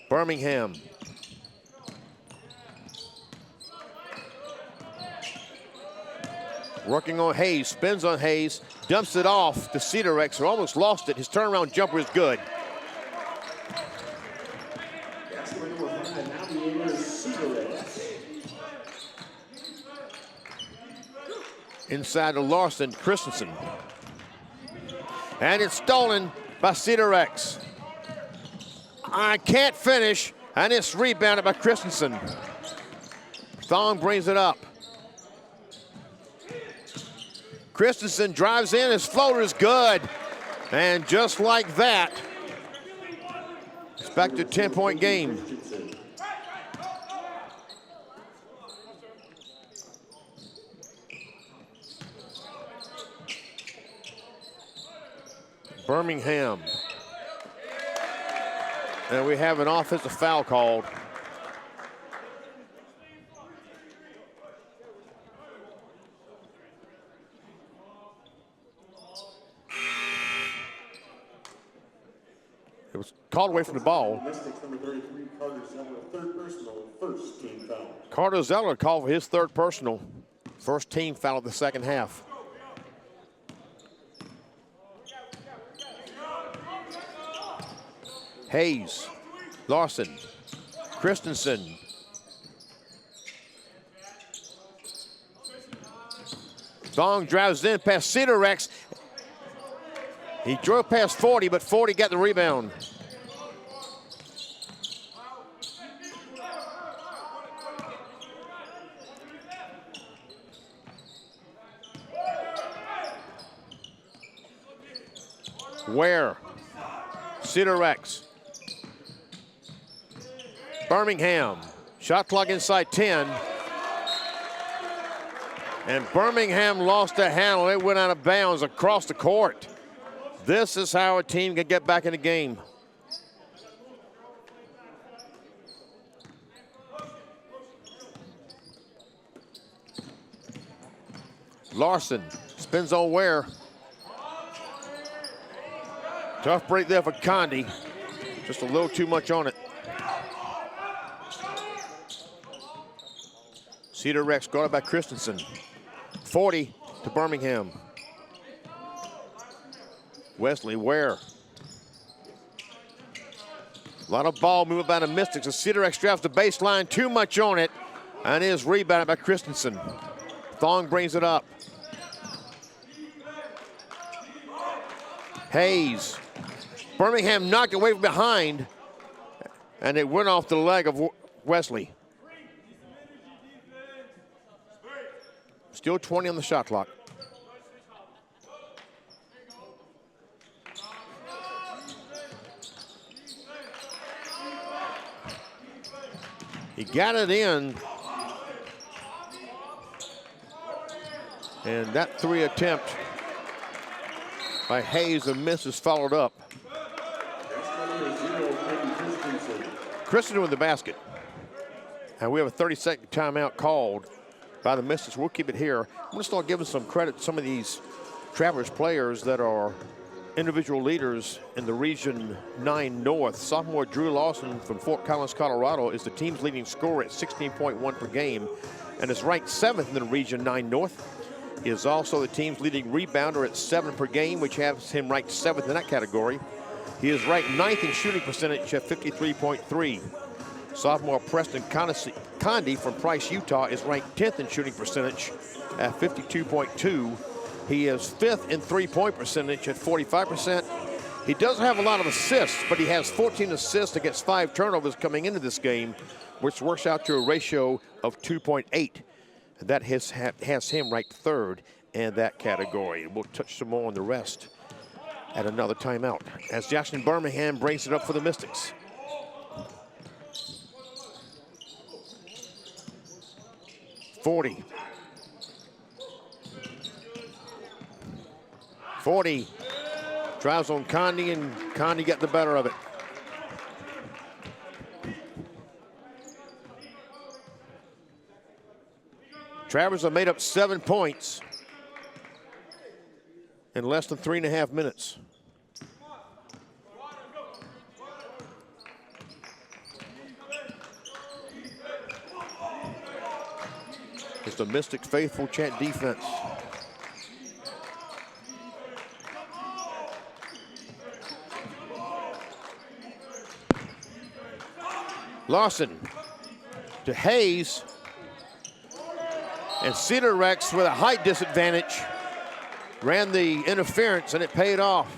Birmingham. Working on Hayes, spins on Hayes, dumps it off to Cedarex, who almost lost it. His turnaround jumper is good. Inside to Larson, Christensen. And it's stolen by Cedarex. I can't finish, and it's rebounded by Christensen. Thong brings it up. Christensen drives in, his floater is good. And just like that, it's back to a 10-point game. Birmingham. And we have an offensive foul called. It was called away from the ball. Carter Zeller called for his 3rd personal. First team foul of the second half. Hayes, Larson, Christensen. Thong drives in past Cedarex. He drove past 40, but 40 got the rebound. Ware, Cedarex. Birmingham, Shot clock inside 10. And Birmingham lost a handle. It went out of bounds across the court. This is how a team can get back in the game. Larson spins on Ware. Tough break there for Condi. Just a little too much on it. Cedar Rex guarded by Christensen. 40 to Birmingham. Wesley Ware. A lot of ball movement by the Mystics. As Cedar Rex drives the baseline, too much on it, and is rebounded by Christensen. Thong brings it up. Hayes. Birmingham knocked away from behind, and it went off the leg of Wesley. Still 20 on the shot clock. He got it in. And that three attempt by Hayes and misses followed up. Christensen with the basket. And we have a 30-second timeout called by the Mystics. We'll keep it here. I'm going to start giving some credit to some of these Travelers players that are individual leaders in the Region 9 North. Sophomore Drew Lawson from Fort Collins, Colorado is the team's leading scorer at 16.1 per game and is ranked 7th in the Region 9 North. He is also the team's leading rebounder at 7 per game, which has him ranked 7th in that category. He is ranked 9th in shooting percentage at 53.3. Sophomore Preston Condi from Price, Utah is ranked 10th in shooting percentage at 52.2. He is 5th in three-point percentage at 45%. He doesn't have a lot of assists, but he has 14 assists against 5 turnovers coming into this game, which works out to a ratio of 2.8. And that has him ranked 3rd in that category. We'll touch some more on the rest at another timeout as Jackson Birmingham brings it up for the Mystics. Forty drives on Condi, and Condi got the better of it. Travers have made up 7 points in less than 3.5 minutes. It's the Mystic faithful chant defense. Lawson to Hayes. And Cedar Rex with a height disadvantage ran the interference, and it paid off.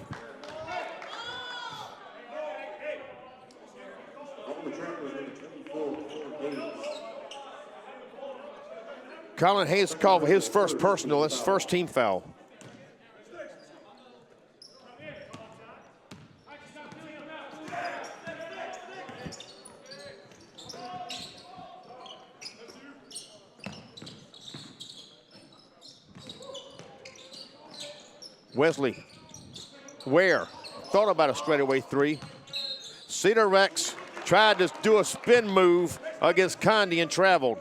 Colin Hayes called for his first personal. That's his first team foul. Wesley Ware thought about a straightaway three. Cedar Rex tried to do a spin move against Condi and traveled.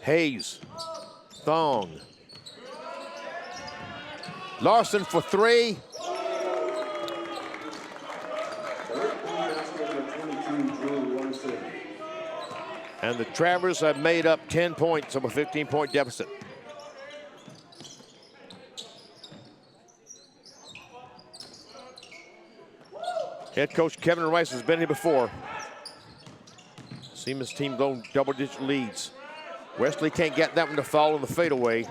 Hayes, Thong. Larson for three. And the Travers have made up 10 points of a 15-point deficit. Head coach Kevin Rice has been here before. Seen his team go double-digit leads. Wesley can't get that one to fall on the fadeaway.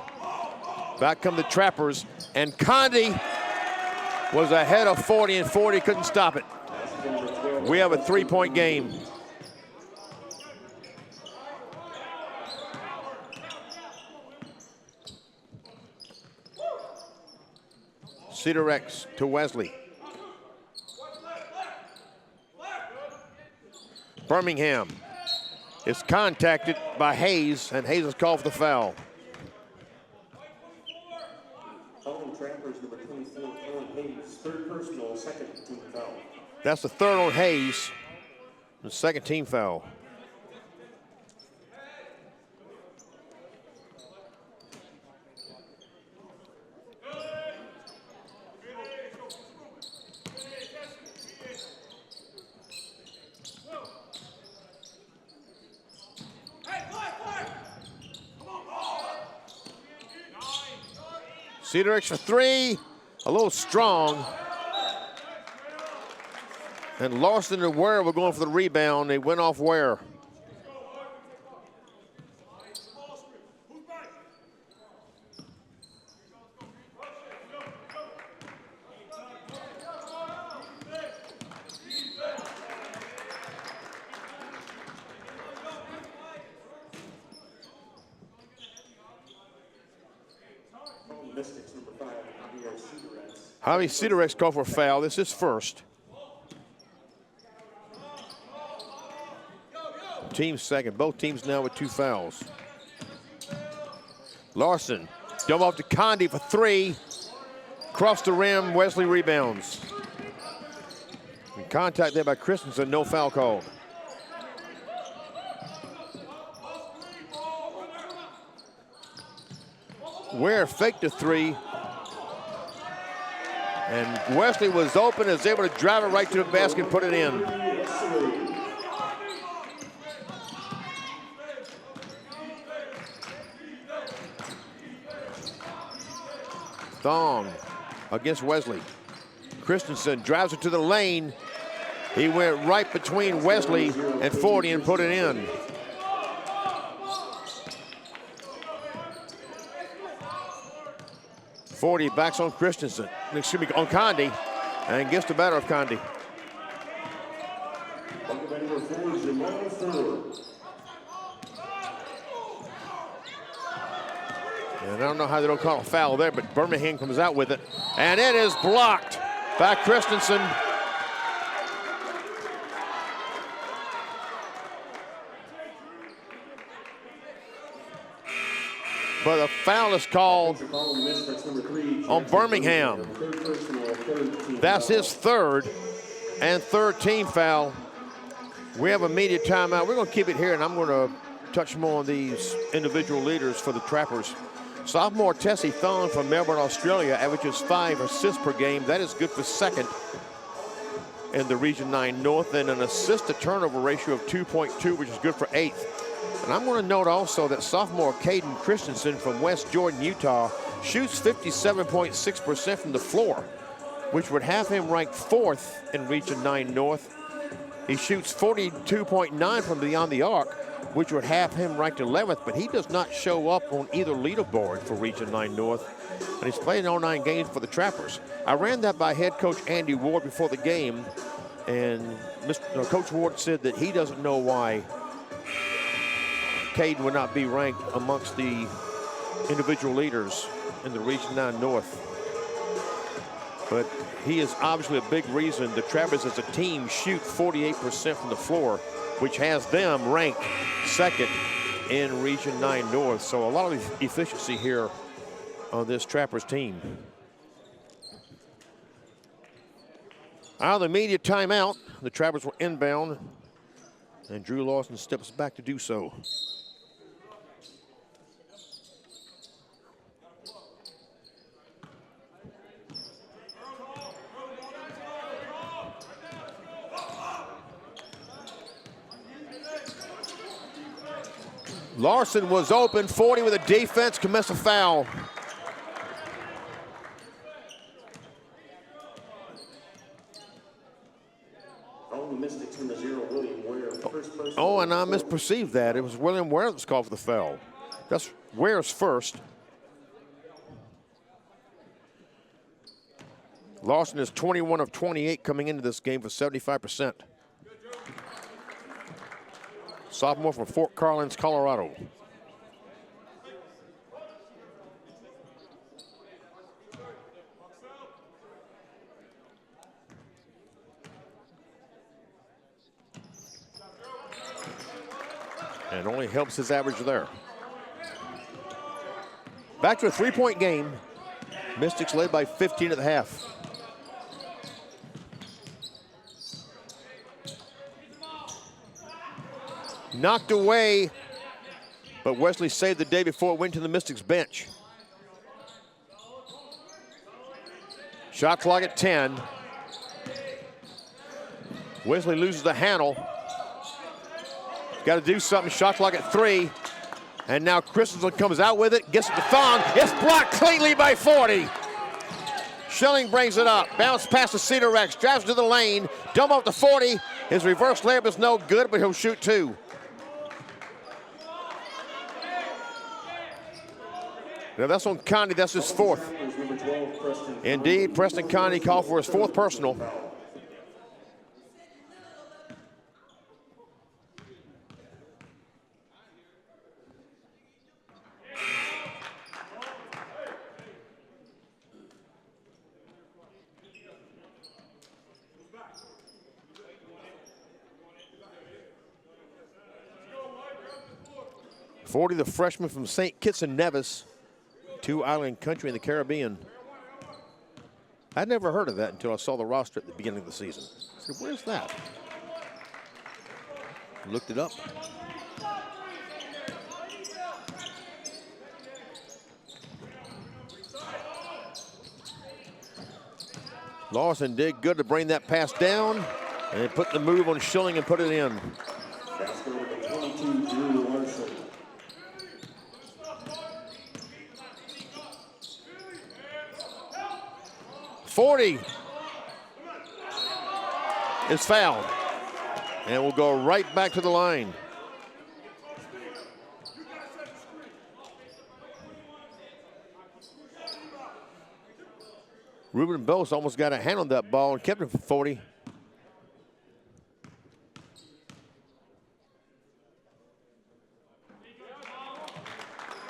Back come the Trappers, and Condi was ahead of 40, and 40 couldn't stop it. We have a 3-point game. Cedar X to Wesley. Birmingham is contacted by Hayes, and Hayes is called for the foul. Following Trappers, number 24, Owen Hayes, third personal, second team foul. That's the third on Hayes, the second team foul. Cedar X for three, a little strong. And Larson and Ware were going for the rebound. They went off Ware. Mystics, number 5, Javier Cedar X. Javi Cedar X called for a foul. This is first. Team second. Both teams now with 2 fouls. Larson, dump off to Condi for 3. Cross the rim, Wesley rebounds. And contact there by Christensen, no foul called. Ware faked a 3. And Wesley was open, is able to drive it right to the basket and put it in. Thong against Wesley. Christensen drives it to the lane. He went right between Wesley and 40 and put it in. Forty backs on Christensen, excuse me, on Condi, and gets the better of Condi. Number 4, Jamal Ford. And I don't know how they don't call a foul there, but Birmingham comes out with it. And it is blocked by Christensen. But a foul is called on Birmingham. That's his third and third team foul. We have a media timeout. We're going to keep it here, and I'm going to touch more on these individual leaders for the Trappers. Sophomore Tessie Thon from Melbourne, Australia, averages 5 assists per game. That is good for second in the Region 9 North, and an assist to turnover ratio of 2.2, which is good for 8th. And I'm going to note also that sophomore Caden Christensen from West Jordan, Utah, shoots 57.6% from the floor, which would have him ranked 4th in Region 9 North. He shoots 42.9 from beyond the arc, which would have him ranked 11th, but he does not show up on either leaderboard for Region 9 North, and he's played in 09 games for the Trappers. I ran that by head coach Andy Ward before the game, and Coach Ward said that he doesn't know why Caden would not be ranked amongst the individual leaders in the Region 9 North. But he is obviously a big reason the Trappers as a team shoot 48% from the floor, which has them ranked second in Region 9 North. So a lot of efficiency here on this Trappers team. Out of the media timeout, the Trappers will inbound, and Drew Lawson steps back to do so. Larson was open, 40 with a defense, commits a foul. Oh, and I misperceived that. It was William Ware that was called for the foul. That's Ware's first. Larson is 21 of 28 coming into this game for 75%. sophomore from Fort Collins, Colorado. And only helps his average there. Back to a three-point game. Mystics led by 15 at the half. Knocked away, but Wesley saved the day before it went to the Mystics bench. Shot clock at 10. Wesley loses the handle. Got to do something. Shot clock at 3. And now Christensen comes out with it, gets it to Thong. It's blocked cleanly by 40. Schilling brings it up. Bounce past the Cedar Rex. Drives to the lane. Dump off to 40. His reverse layup is no good, but he'll shoot 2. Now that's on Conde. That's his 4th. Indeed, Preston Conde called for his 4th personal. Forty, the freshman from St. Kitts and Nevis, 2 island country in the Caribbean. I'd never heard of that until I saw the roster at the beginning of the season. I said, where's that? Looked it up. Lawson did good to bring that pass down and put the move on Schilling and put it in. Basket number 22, Drew Larson. 40 is fouled. And we'll go right back to the line. Ruben Bose almost got a hand on that ball and kept it for 40.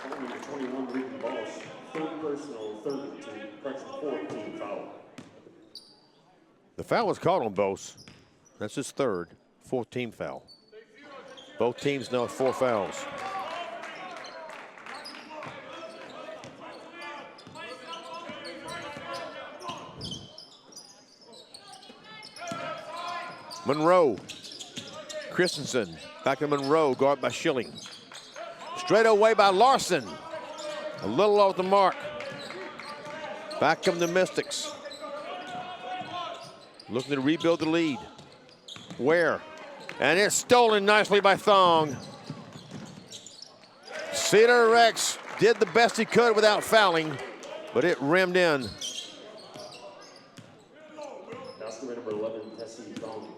Number 21, Ruben Boss. 3rd personal, 3rd team, correction, 4th team foul. The foul was called on Bose. That's his 3rd, 4th team foul. Both teams now have 4 fouls. Monroe, Christensen, back to Monroe, guard by Schilling. Straight away by Larson. A little off the mark. Back come the Mystics. Looking to rebuild the lead. Ware. And it's stolen nicely by Thong. Cedar Rex did the best he could without fouling, but it rimmed in. Basket number 11, Tessie Thong.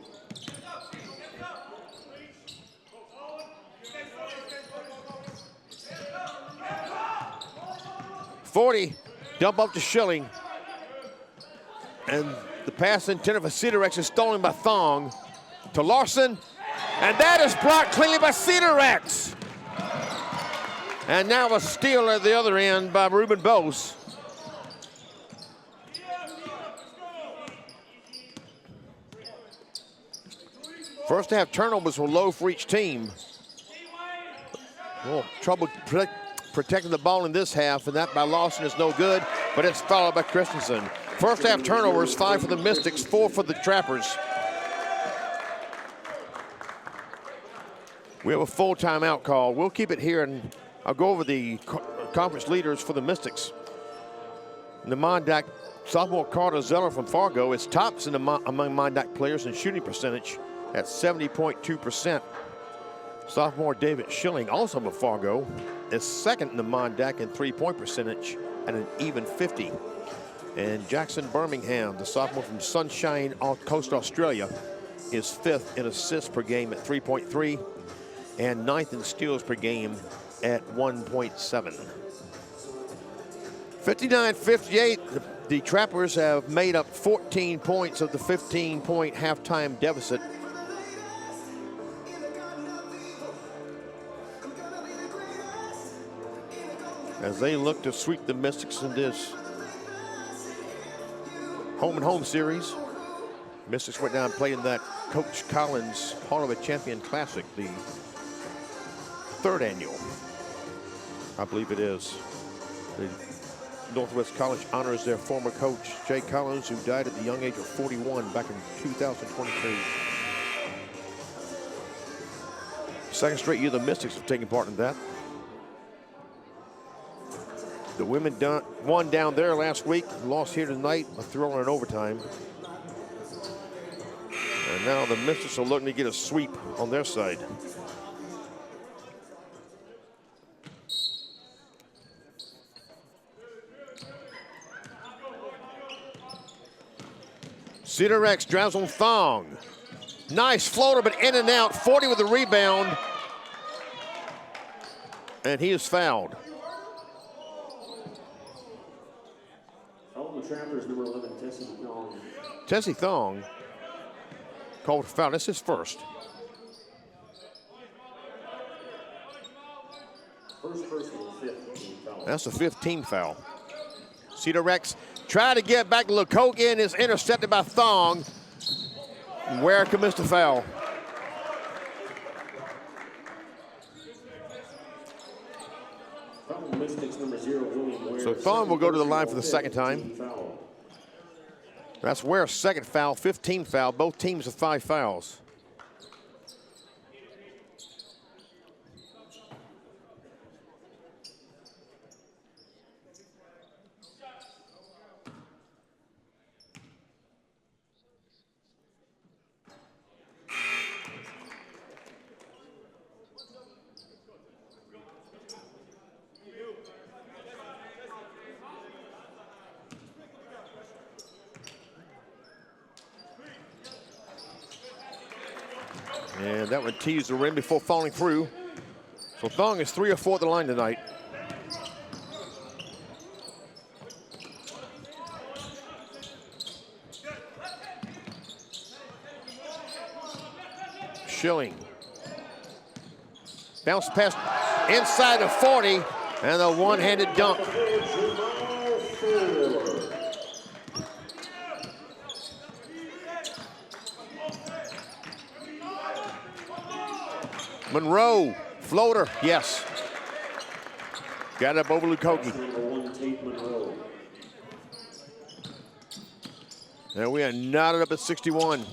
40, dump up to Schilling. And the pass intended for Cedar Rex is stolen by Thong to Larson. And that is blocked cleanly by Cedar Rex. And now a steal at the other end by Ruben Bose. First half turnovers were low for each team. Well, trouble protecting the ball in this half, and that by Lawson is no good, but it's followed by Christensen. First half turnovers, 5 for the Mystics, 4 for the Trappers. We have a full timeout call. We'll keep it here, and I'll go over the conference leaders for the Mystics. The Mondac sophomore Carter Zeller from Fargo is tops among Mondac players in shooting percentage at 70.2%. Sophomore David Schilling, also from Fargo, is second in the Mondac in three-point percentage at an even 50. And Jackson Birmingham, the sophomore from Sunshine Coast, Australia, is 5th in assists per game at 3.3 and 9th in steals per game at 1.7. 59-58, the Trappers have made up 14 points of the 15-point halftime deficit. as they look to sweep the Mystics in this home-and-home series. Mystics went down and played in that Coach Collins Hall of a Champion Classic, the 3rd annual, I believe it is. The Northwest College honors their former coach, Jay Collins, who died at the young age of 41 back in 2022. Second straight year the Mystics have taken part in that. The women won down there last week, lost here tonight, a throw in overtime. And now the Mystics are looking to get a sweep on their side. Cedar Rex drives on Thong. Nice floater, but in and out. 40 with the rebound. And he is fouled. Foul the Trappers, number 11, Tessie Thong. Tessie Thong called for foul. That's his first. First personal, 5th team foul. That's the 5th team foul. Cedar Rex try to get back to Lukoki and is intercepted by Thong. Ware commits the foul. Foul Mystics, number 0, William Ware. So Thong will go to the line for the second time. Foul. That's Ware's second foul, 15 foul. Both teams have 5 fouls. And that one teased the rim before falling through. So Thong is 3 or 4 at the line tonight. Schilling. Bounce pass inside of 40 and a one-handed dunk. Monroe, floater, yes. Got it up over Lukoki. Number 1, Tate Monroe. And we are knotted up at 61.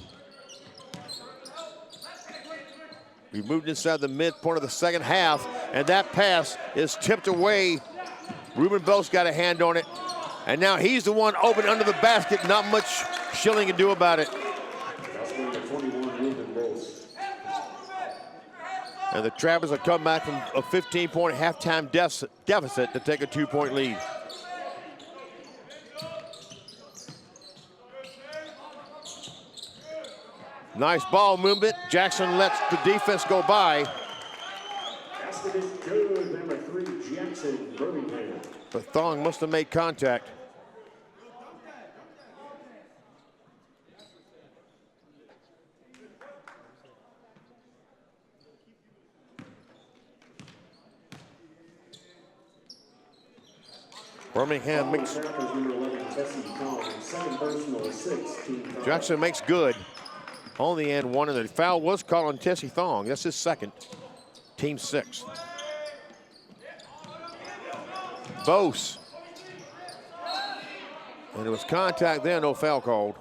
We moved inside the midpoint of the second half, and that pass is tipped away. Ruben Bose got a hand on it, and now he's the one open under the basket. Not much Schilling can do about it. That's number 21, Ruben Bose. And the Trappers have come back from a 15-point halftime deficit to take a 2-point lead. Nice ball movement. Jackson lets the defense go by. Basket is good, number 3, Jackson Birmingham. But Thong must have made contact. Birmingham makes. Jackson makes good on the end one, and the foul was called on Tessie Thong. That's his second. Team 6. Bose. And it was contact there, no foul called.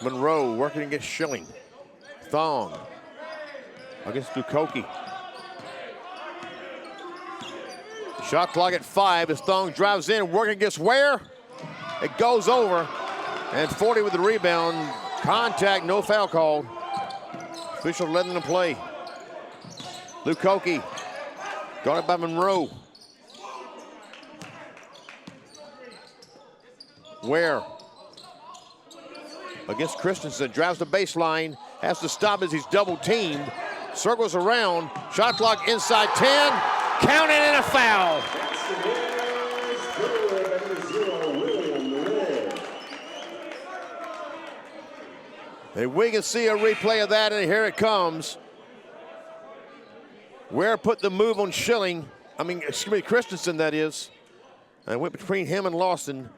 Monroe working against Schilling. Thong against Lukoki. Shot clock at 5 as Thong drives in, working against Ware. It goes over, and 40 with the rebound. Contact, no foul called. Official letting them play. Lukoki guarded by Monroe. Ware against Christensen, drives the baseline, has to stop as he's double teamed, circles around, shot clock inside 10, counted and a foul. is good. Number 0, William Ware. And we can see a replay of that, and here it comes. Ware put the move on Christensen, that is. And went between him and Lawson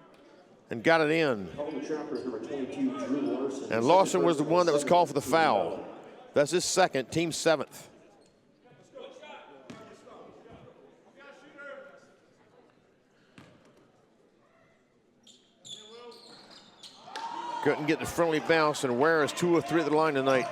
and got it in. Calling the Trappers, number 22, Drew Larson. And Lawson was the one that was called for the foul. That's his second, team 7th. Couldn't get the friendly bounce, and Ware is 2 of 3 at the line tonight.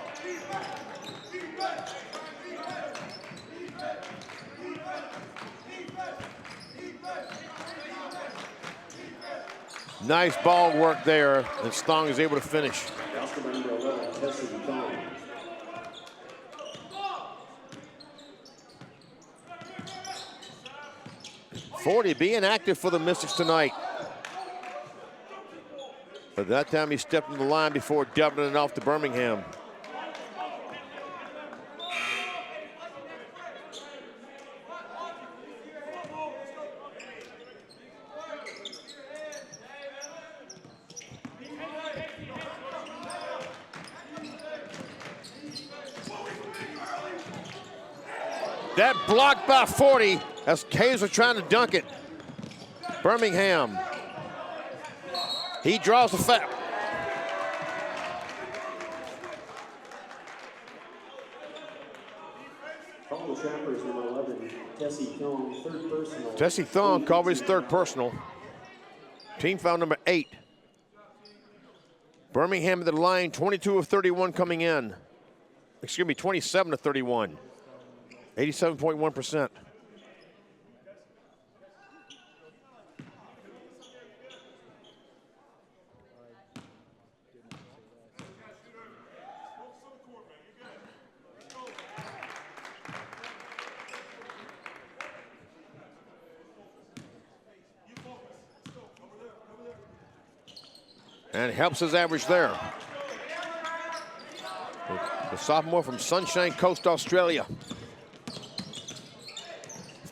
Nice ball work there, and Thong is able to finish. Basketball number 11, Tessie Thong. Forty being active for the Mystics tonight. But that time he stepped in the line before doubling it off to Birmingham. That blocked by 40 as Hayes was trying to dunk it. Birmingham. He draws the foul. Calling the Trappers, number 11, Tessie Thong, third personal. Tessie Thong called his third personal. Team foul number 8. Birmingham at the line, 22 of 31 coming in. Excuse me, 27 of 31. 87.1%. And helps his average there. The sophomore from Sunshine Coast, Australia.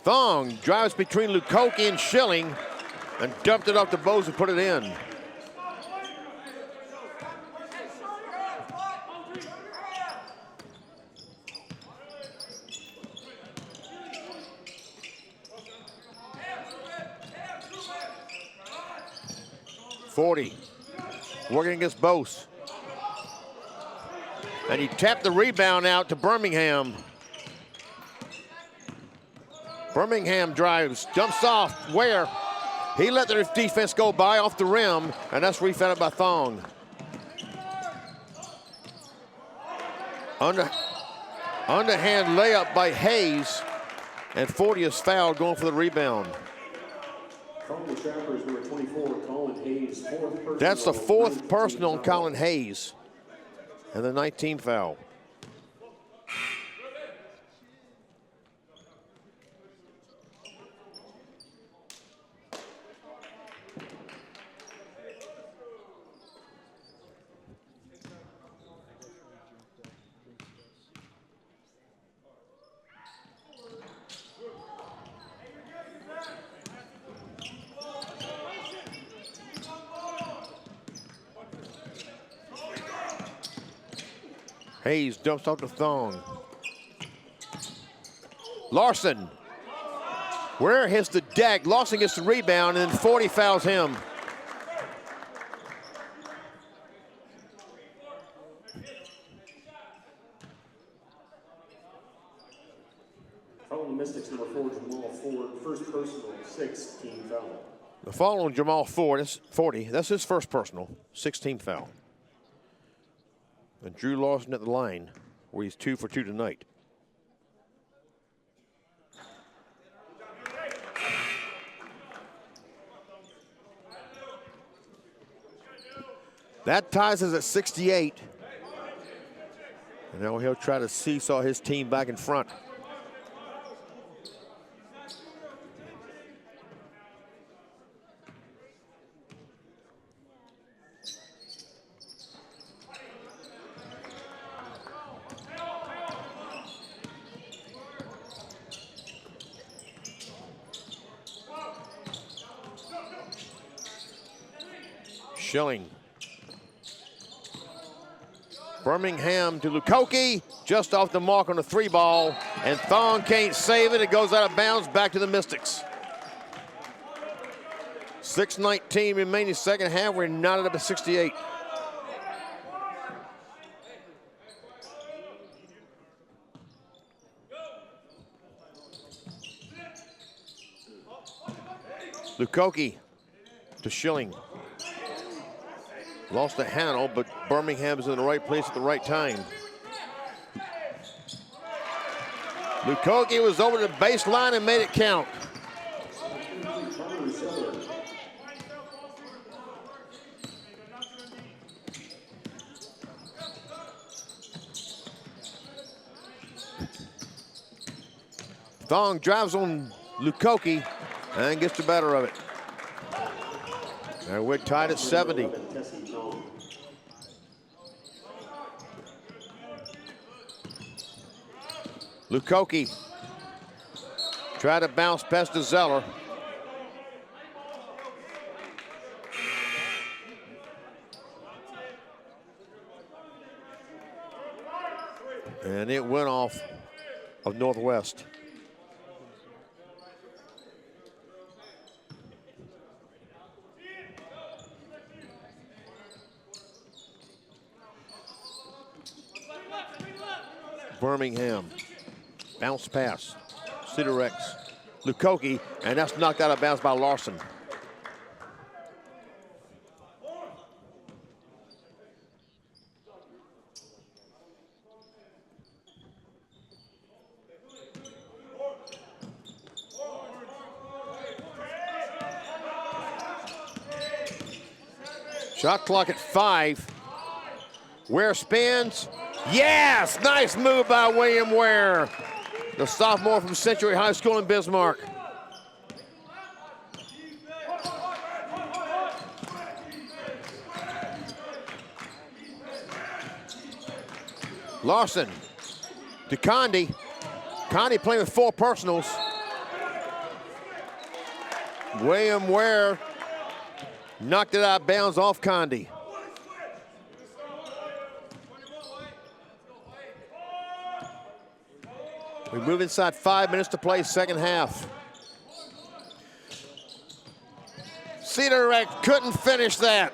Thong drives between Lukoki and Schilling and dumped it off to Bose and put it in. Working against Bose. And he tapped the rebound out to Birmingham. Birmingham drives, dumps off. Ware? He let the defense go by off the rim, and that's rebounded by Thong. Underhand layup by Hayes, and 40 is fouled going for the rebound. Calling the Trappers, number 24, Colin Hayes, fourth personal. That's the 4th personal on Colin Hayes, and the 19th foul. Hayes dumps off to Thong. Larson. Ware hits the deck. Lawson gets the rebound, and then 40 fouls him. Calling the Mystics, number 4, Jamal Ford, first personal, 6th team foul. The foul on Jamal Ford, that's 40. That's his first personal, 16th foul. And Drew Lawson at the line, where he's 2 for 2 tonight. That ties us at 68. And now he'll try to seesaw his team back in front. Schilling. Birmingham to Lukoki, just off the mark on the 3-ball, and Thong can't save it. It goes out of bounds, back to the Mystics. 6:19 remaining second half. We're knotted up at 68. Lukoki to Schilling. Lost the handle, but Birmingham's in the right place at the right time. Lukoki was over the baseline and made it count. Thong drives on Lukoki and gets the better of it. And we're tied at 70. Lukoki tried to bounce past the Zeller. And it went off of Northwest. Birmingham, bounce pass, Sidorex, Lukoki, and that's knocked out of bounds by Larson. Shot clock at 5. Ware spins. Yes, nice move by William Ware, the sophomore from Century High School in Bismarck. Larson to Condi. Condi playing with 4 personals. William Ware knocked it out of bounds off Condi. We move inside 5 minutes to play second half. Sidorex couldn't finish that.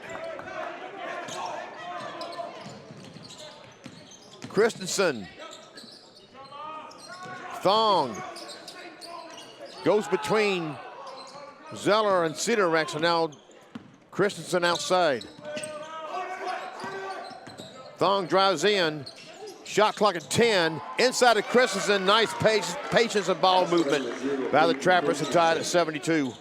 Christensen. Thong goes between Zeller and Sidorex, and now Christensen outside. Thong drives in. Shot clock at 10. Inside of Christensen, nice patience and ball movement by the Trappers, are tied at 72.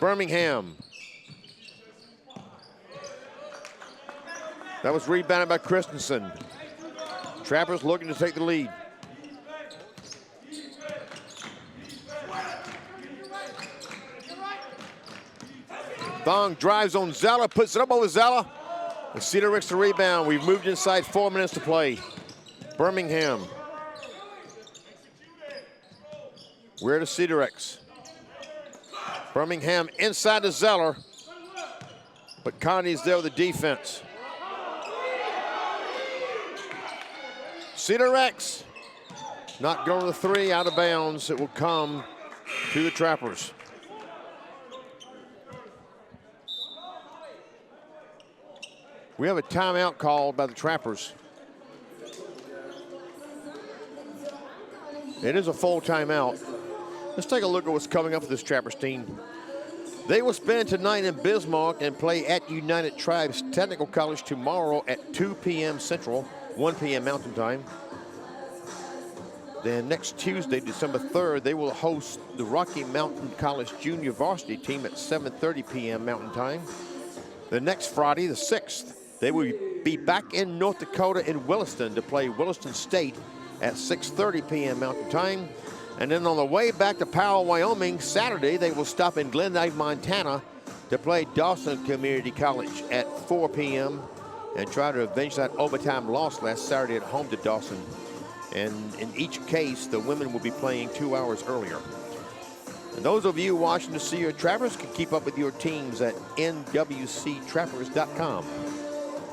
Birmingham. That was rebounded by Christensen. Trappers looking to take the lead. Thong drives on Zeller, puts it up over Zeller. And Sidorex the rebound. We've moved inside 4 minutes to play. Birmingham. Where to Sidorex. Birmingham inside to Zeller. But Condi's there with the defense. Sidorex not going to the 3, out of bounds. It will come to the Trappers. We have a timeout called by the Trappers. It is a full timeout. Let's take a look at what's coming up for this Trappers team. They will spend tonight in Bismarck and play at United Tribes Technical College tomorrow at 2 p.m. Central, 1 p.m. Mountain Time. Then next Tuesday, December 3rd, they will host the Rocky Mountain College Junior Varsity team at 7:30 p.m. Mountain Time. The next Friday, the 6th, they will be back in North Dakota in Williston to play Williston State at 6:30 p.m. Mountain Time. And then on the way back to Powell, Wyoming, Saturday, they will stop in Glendive, Montana to play Dawson Community College at 4 p.m. and try to avenge that overtime loss last Saturday at home to Dawson. And in each case, the women will be playing 2 hours earlier. And those of you watching to see your Trappers can keep up with your teams at nwctrappers.com.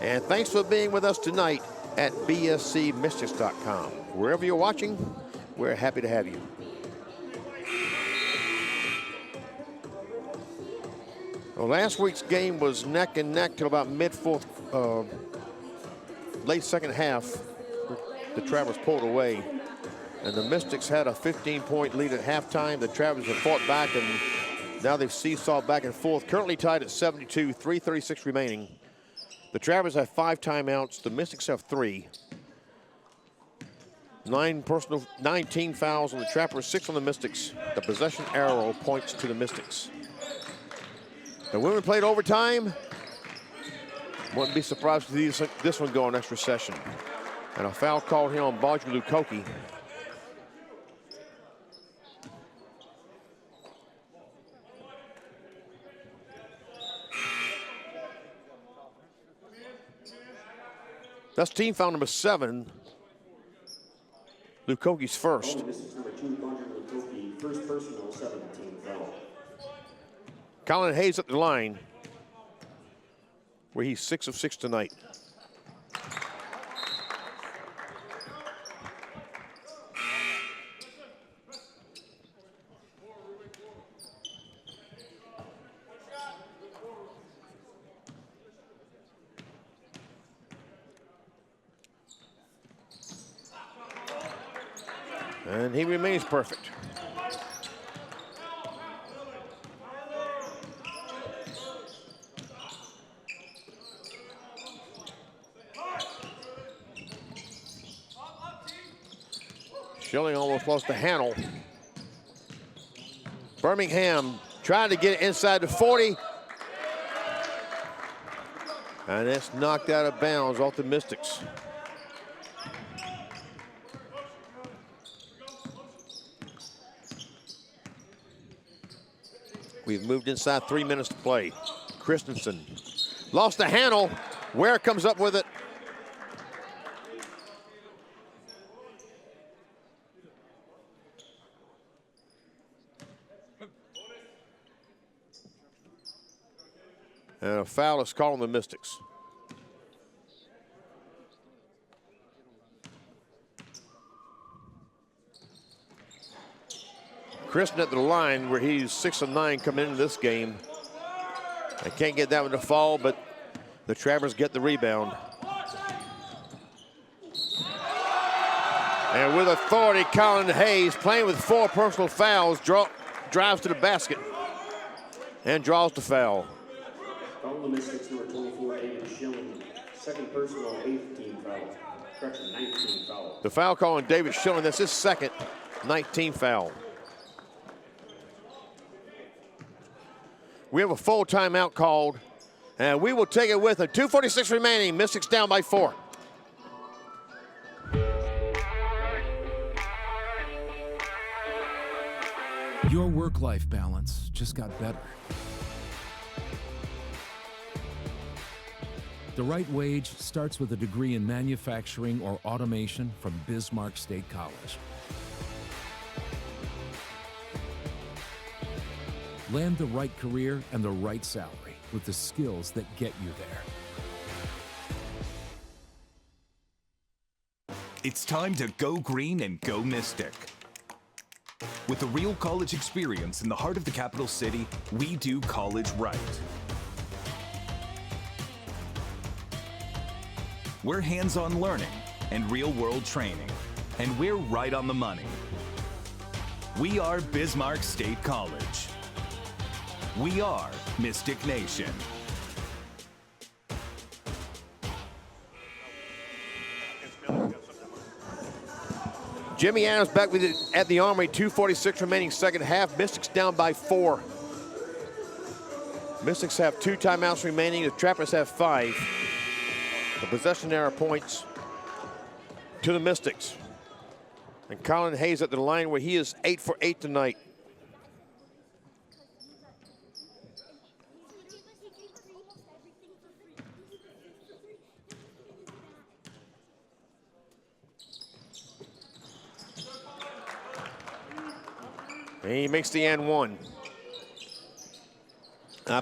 And thanks for being with us tonight at bscmystics.com. Wherever you're watching, we're happy to have you. Well, last week's game was neck and neck till about mid-fourth, late second half. The Trappers pulled away, and the Mystics had a 15-point lead at halftime. The Trappers have fought back, and now they've seesawed back and forth. Currently tied at 72, 3:36 remaining. The Trappers have 5 timeouts. The Mystics have 3. 19 fouls on the Trappers, 6 on the Mystics. The possession arrow points to the Mystics. The women played overtime. Wouldn't be surprised to see this one go on extra session. And a foul called here on Baudry Lukoki. That's team foul number 7. Lukoki's first. This is number 2, Baudry Lukoki, first personal, 17 foul. Colin Hayes at the line, where he's 6 of 6 tonight. And he remains perfect. Schilling almost lost the handle. Birmingham trying to get it inside the 40. And it's knocked out of bounds off the Mystics. We've moved inside 3 minutes to play. Christensen lost the handle. Ware comes up with it. And a foul is called on the Mystics. Kristen at the line where he's 6 of 9 coming into this game. I can't get that one to fall, but the Trappers get the rebound. And with authority, Colin Hayes, playing with 4 personal fouls, drives to the basket and draws the foul. Foul on the Mystics, number 24, David Schilling, second personal, 8th team foul. Correction, 19 foul. The foul call on David Schilling, that's his second 19 foul. We have a full timeout called, and we will take it with a 2:46 remaining. Mystics down by 4. Your work-life balance just got better. The right wage starts with a degree in manufacturing or automation from Bismarck State College. Land the right career and the right salary with the skills that get you there. It's time to go green and go Mystic. With a real college experience in the heart of the capital city, we do college right. We're hands-on learning and real-world training, and we're right on the money. We are Bismarck State College. We are Mystic Nation. Jimmy Adams back with it at the Armory, 2:46 remaining second half. Mystics down by 4. Mystics have 2 timeouts remaining. The Trappers have 5. The possession error points to the Mystics. And Colin Hayes at the line where he is 8 for 8 tonight. And he makes the and one.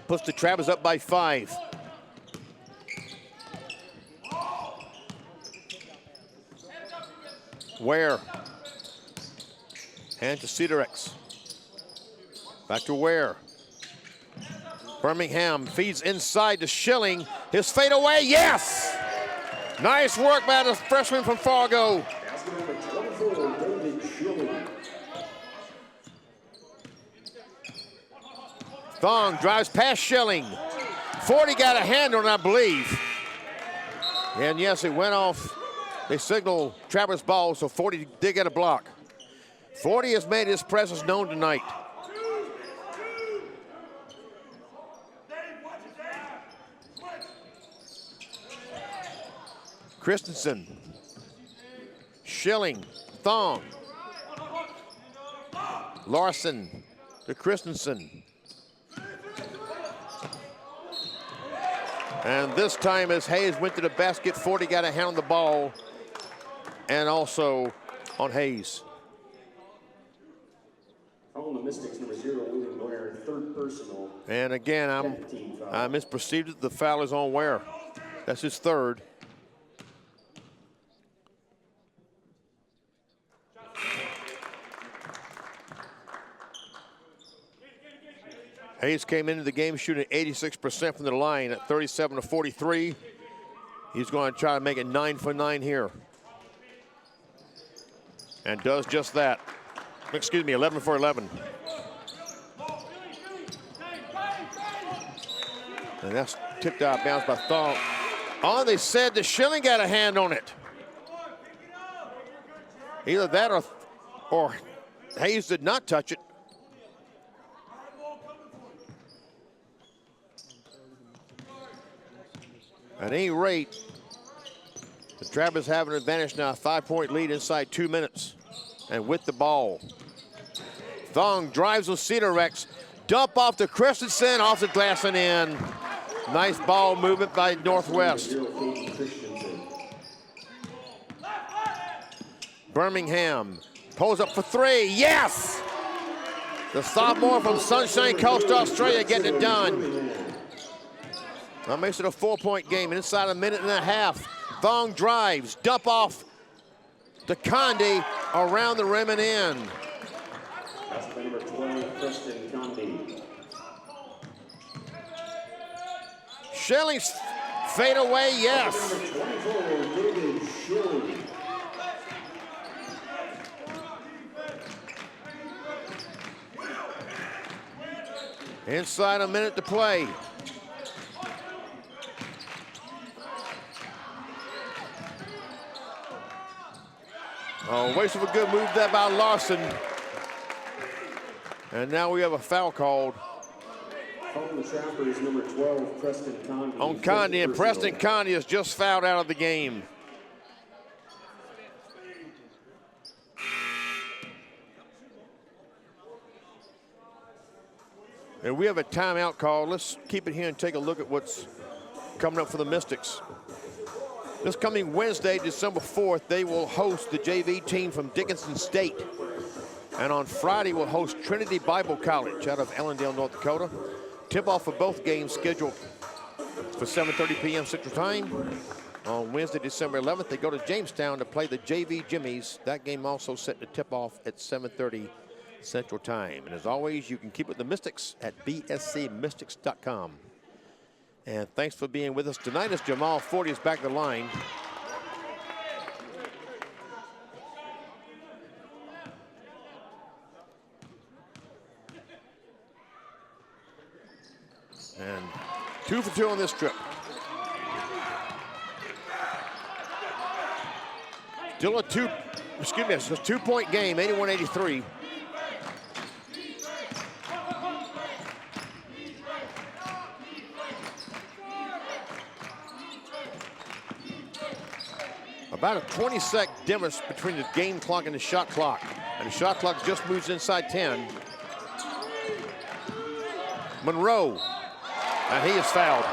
Puts the Trappers up by 5. Ware. Hand to Cedarex. Back to Ware. Birmingham feeds inside to Schilling. His fadeaway, yes! Nice work by the freshman from Fargo. Basket number 24, David Schilling. Thong drives past Schilling. 40 got a hand on it, I believe. And yes, it went off. They signal Trappers ball, so 40 did get a block. 40 has made his presence known tonight. Christensen, Schilling, Thong, Larson to Christensen. And this time as Hayes went to the basket, 40 got a hand on the ball and also on Hayes. Foul on the Mystics, number 0, William Blair, third personal. And again, I misperceived it. The foul is on Ware. That's his third. Hayes came into the game shooting 86% from the line at 37 to 43. He's going to try to make it 9 for 9 here. And does just that. Excuse me, 11 for 11. And that's tipped out of bounds by Thong. Oh, they said that Schilling got a hand on it. Either that or Hayes did not touch it. At any rate, the Trappers have an advantage now, a 5-point lead inside 2 minutes. And with the ball, Thong drives with Cedarex, dump off to Christensen, off the glass and in. Nice ball movement by Northwest. Birmingham pulls up for 3, yes! The sophomore from Sunshine Coast, Australia, getting it done. That makes it a 4-point game inside a minute and a half. Thong drives, dump off to Condi, around the rim and in. That's by number 12, Preston Condi. Schilling's fade away, yes. Number 24, David Schilling. Inside a minute to play. Oh, waste of a good move there by Larson. And now we have a foul called On the Trappers, number 12, Preston Condi. on Condi, and Preston Condi is just fouled out of the game. And we have a timeout call. Let's keep it here and take a look at what's coming up for the Mystics. This coming Wednesday, December 4th, they will host the JV team from Dickinson State. And on Friday, we'll host Trinity Bible College out of Ellendale, North Dakota. Tip-off for both games scheduled for 7:30 p.m. Central Time. On Wednesday, December 11th, they go to Jamestown to play the JV Jimmies. That game also set to tip off at 7:30 Central Time. And as always, you can keep with the Mystics at bscmystics.com. And thanks for being with us tonight as Jamal Forty is back to the line. And 2 for 2 on this trip. Still it's a 2-point game, 81-83. About a 20-second difference between the game clock and the shot clock. And the shot clock just moves inside 10. Monroe, and he is fouled.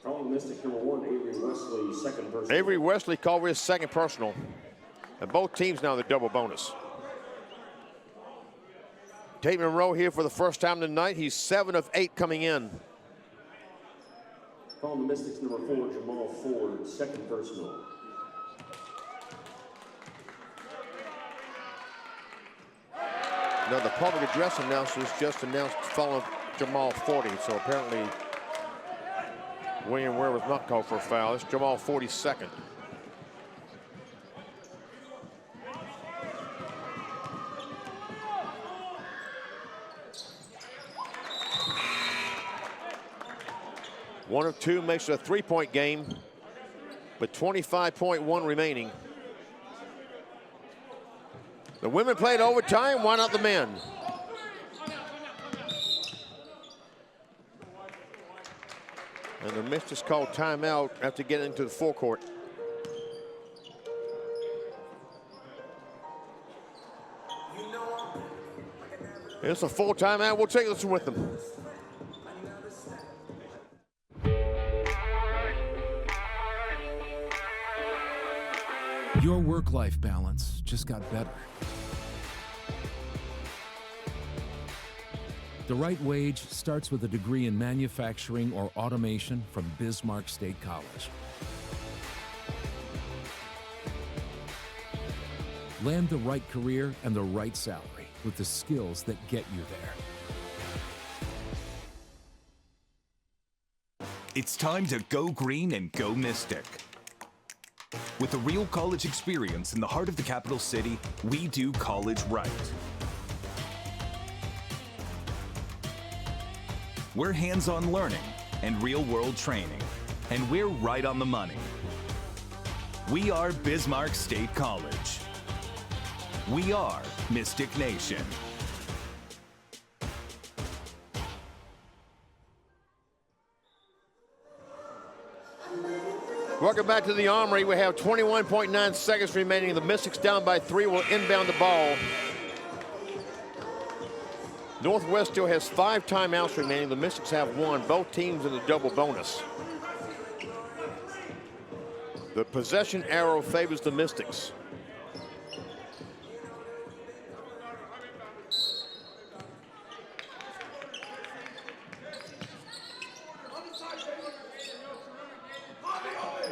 Foul on the Mystics, number 1, Avery Wesley, second personal. Avery Wesley called for his second personal. And both teams now the double bonus. Tate Monroe here for the first time tonight. He's 7 of 8 coming in. Following the Mystics, number 4, Jamal Ford, second personal. Now the public address announcers just announced following Jamal 40, so apparently William Ware was not called for a foul. It's Jamal 40's second. One of two makes it a three-point game, but 25.1 remaining. The women played overtime, why not the men? And the Mystics called timeout after getting into the forecourt. It's a full timeout. We'll take this one with them. Your work-life balance just got better. The right wage starts with a degree in manufacturing or automation from Bismarck State College. Land the right career and the right salary with the skills that get you there. It's time to go green and go Mystic. With a real college experience in the heart of the capital city, we do college right. We're hands-on learning and real-world training, and we're right on the money. We are Bismarck State College. We are Mystic Nation. Welcome back to the Armory. We have 21.9 seconds remaining. The Mystics down by 3 will inbound the ball. Northwest still has 5 timeouts remaining. The Mystics have 1. Both teams in the double bonus. The possession arrow favors the Mystics.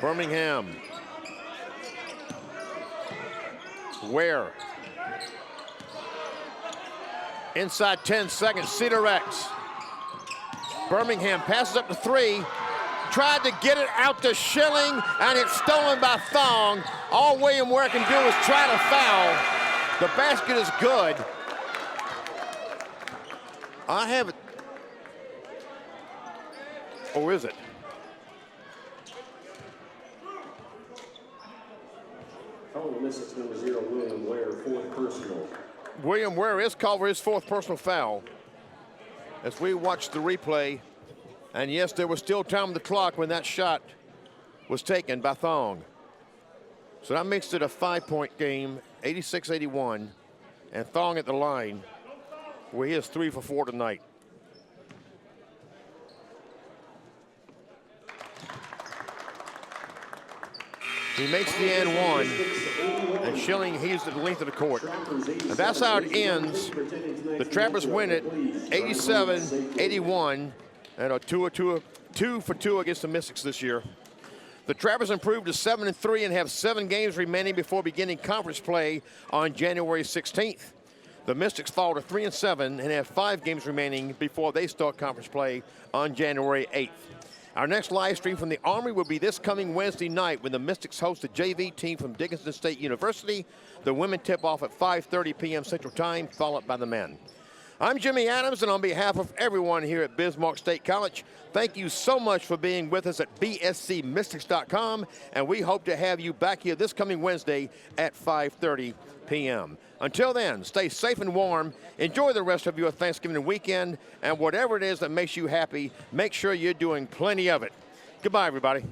Birmingham. Ware. Inside 10 seconds, Cedar X. Birmingham passes up to 3. Tried to get it out to Schilling, and it's stolen by Thong. All William Ware can do is try to foul. The basket is good. I have it. Or is it? Following the Mystics, number 0, William Ware, fourth personal. William Ware is called for his 4th personal foul. As we watch the replay, and yes, there was still time on the clock when that shot was taken by Thong. So that makes it a 5-point game, 86-81, and Thong at the line, where he is 3 for 4 tonight. He makes the and one, and Schilling heaves it the length of the court. And that's how it ends. The Trappers win it 87-81, and a 2 for 2 against the Mystics this year. The Trappers improved to 7-3 and have 7 games remaining before beginning conference play on January 16th. The Mystics fall to 3-7 and have 5 games remaining before they start conference play on January 8th. Our next live stream from the Armory will be this coming Wednesday night when the Mystics host the JV team from Dickinson State University. The women tip off at 5:30 p.m. Central Time, followed by the men. I'm Jimmy Adams, and on behalf of everyone here at Bismarck State College, thank you so much for being with us at bscmystics.com, and we hope to have you back here this coming Wednesday at 5:30 p.m. Until then, stay safe and warm. Enjoy the rest of your Thanksgiving weekend, and whatever it is that makes you happy, make sure you're doing plenty of it. Goodbye, everybody.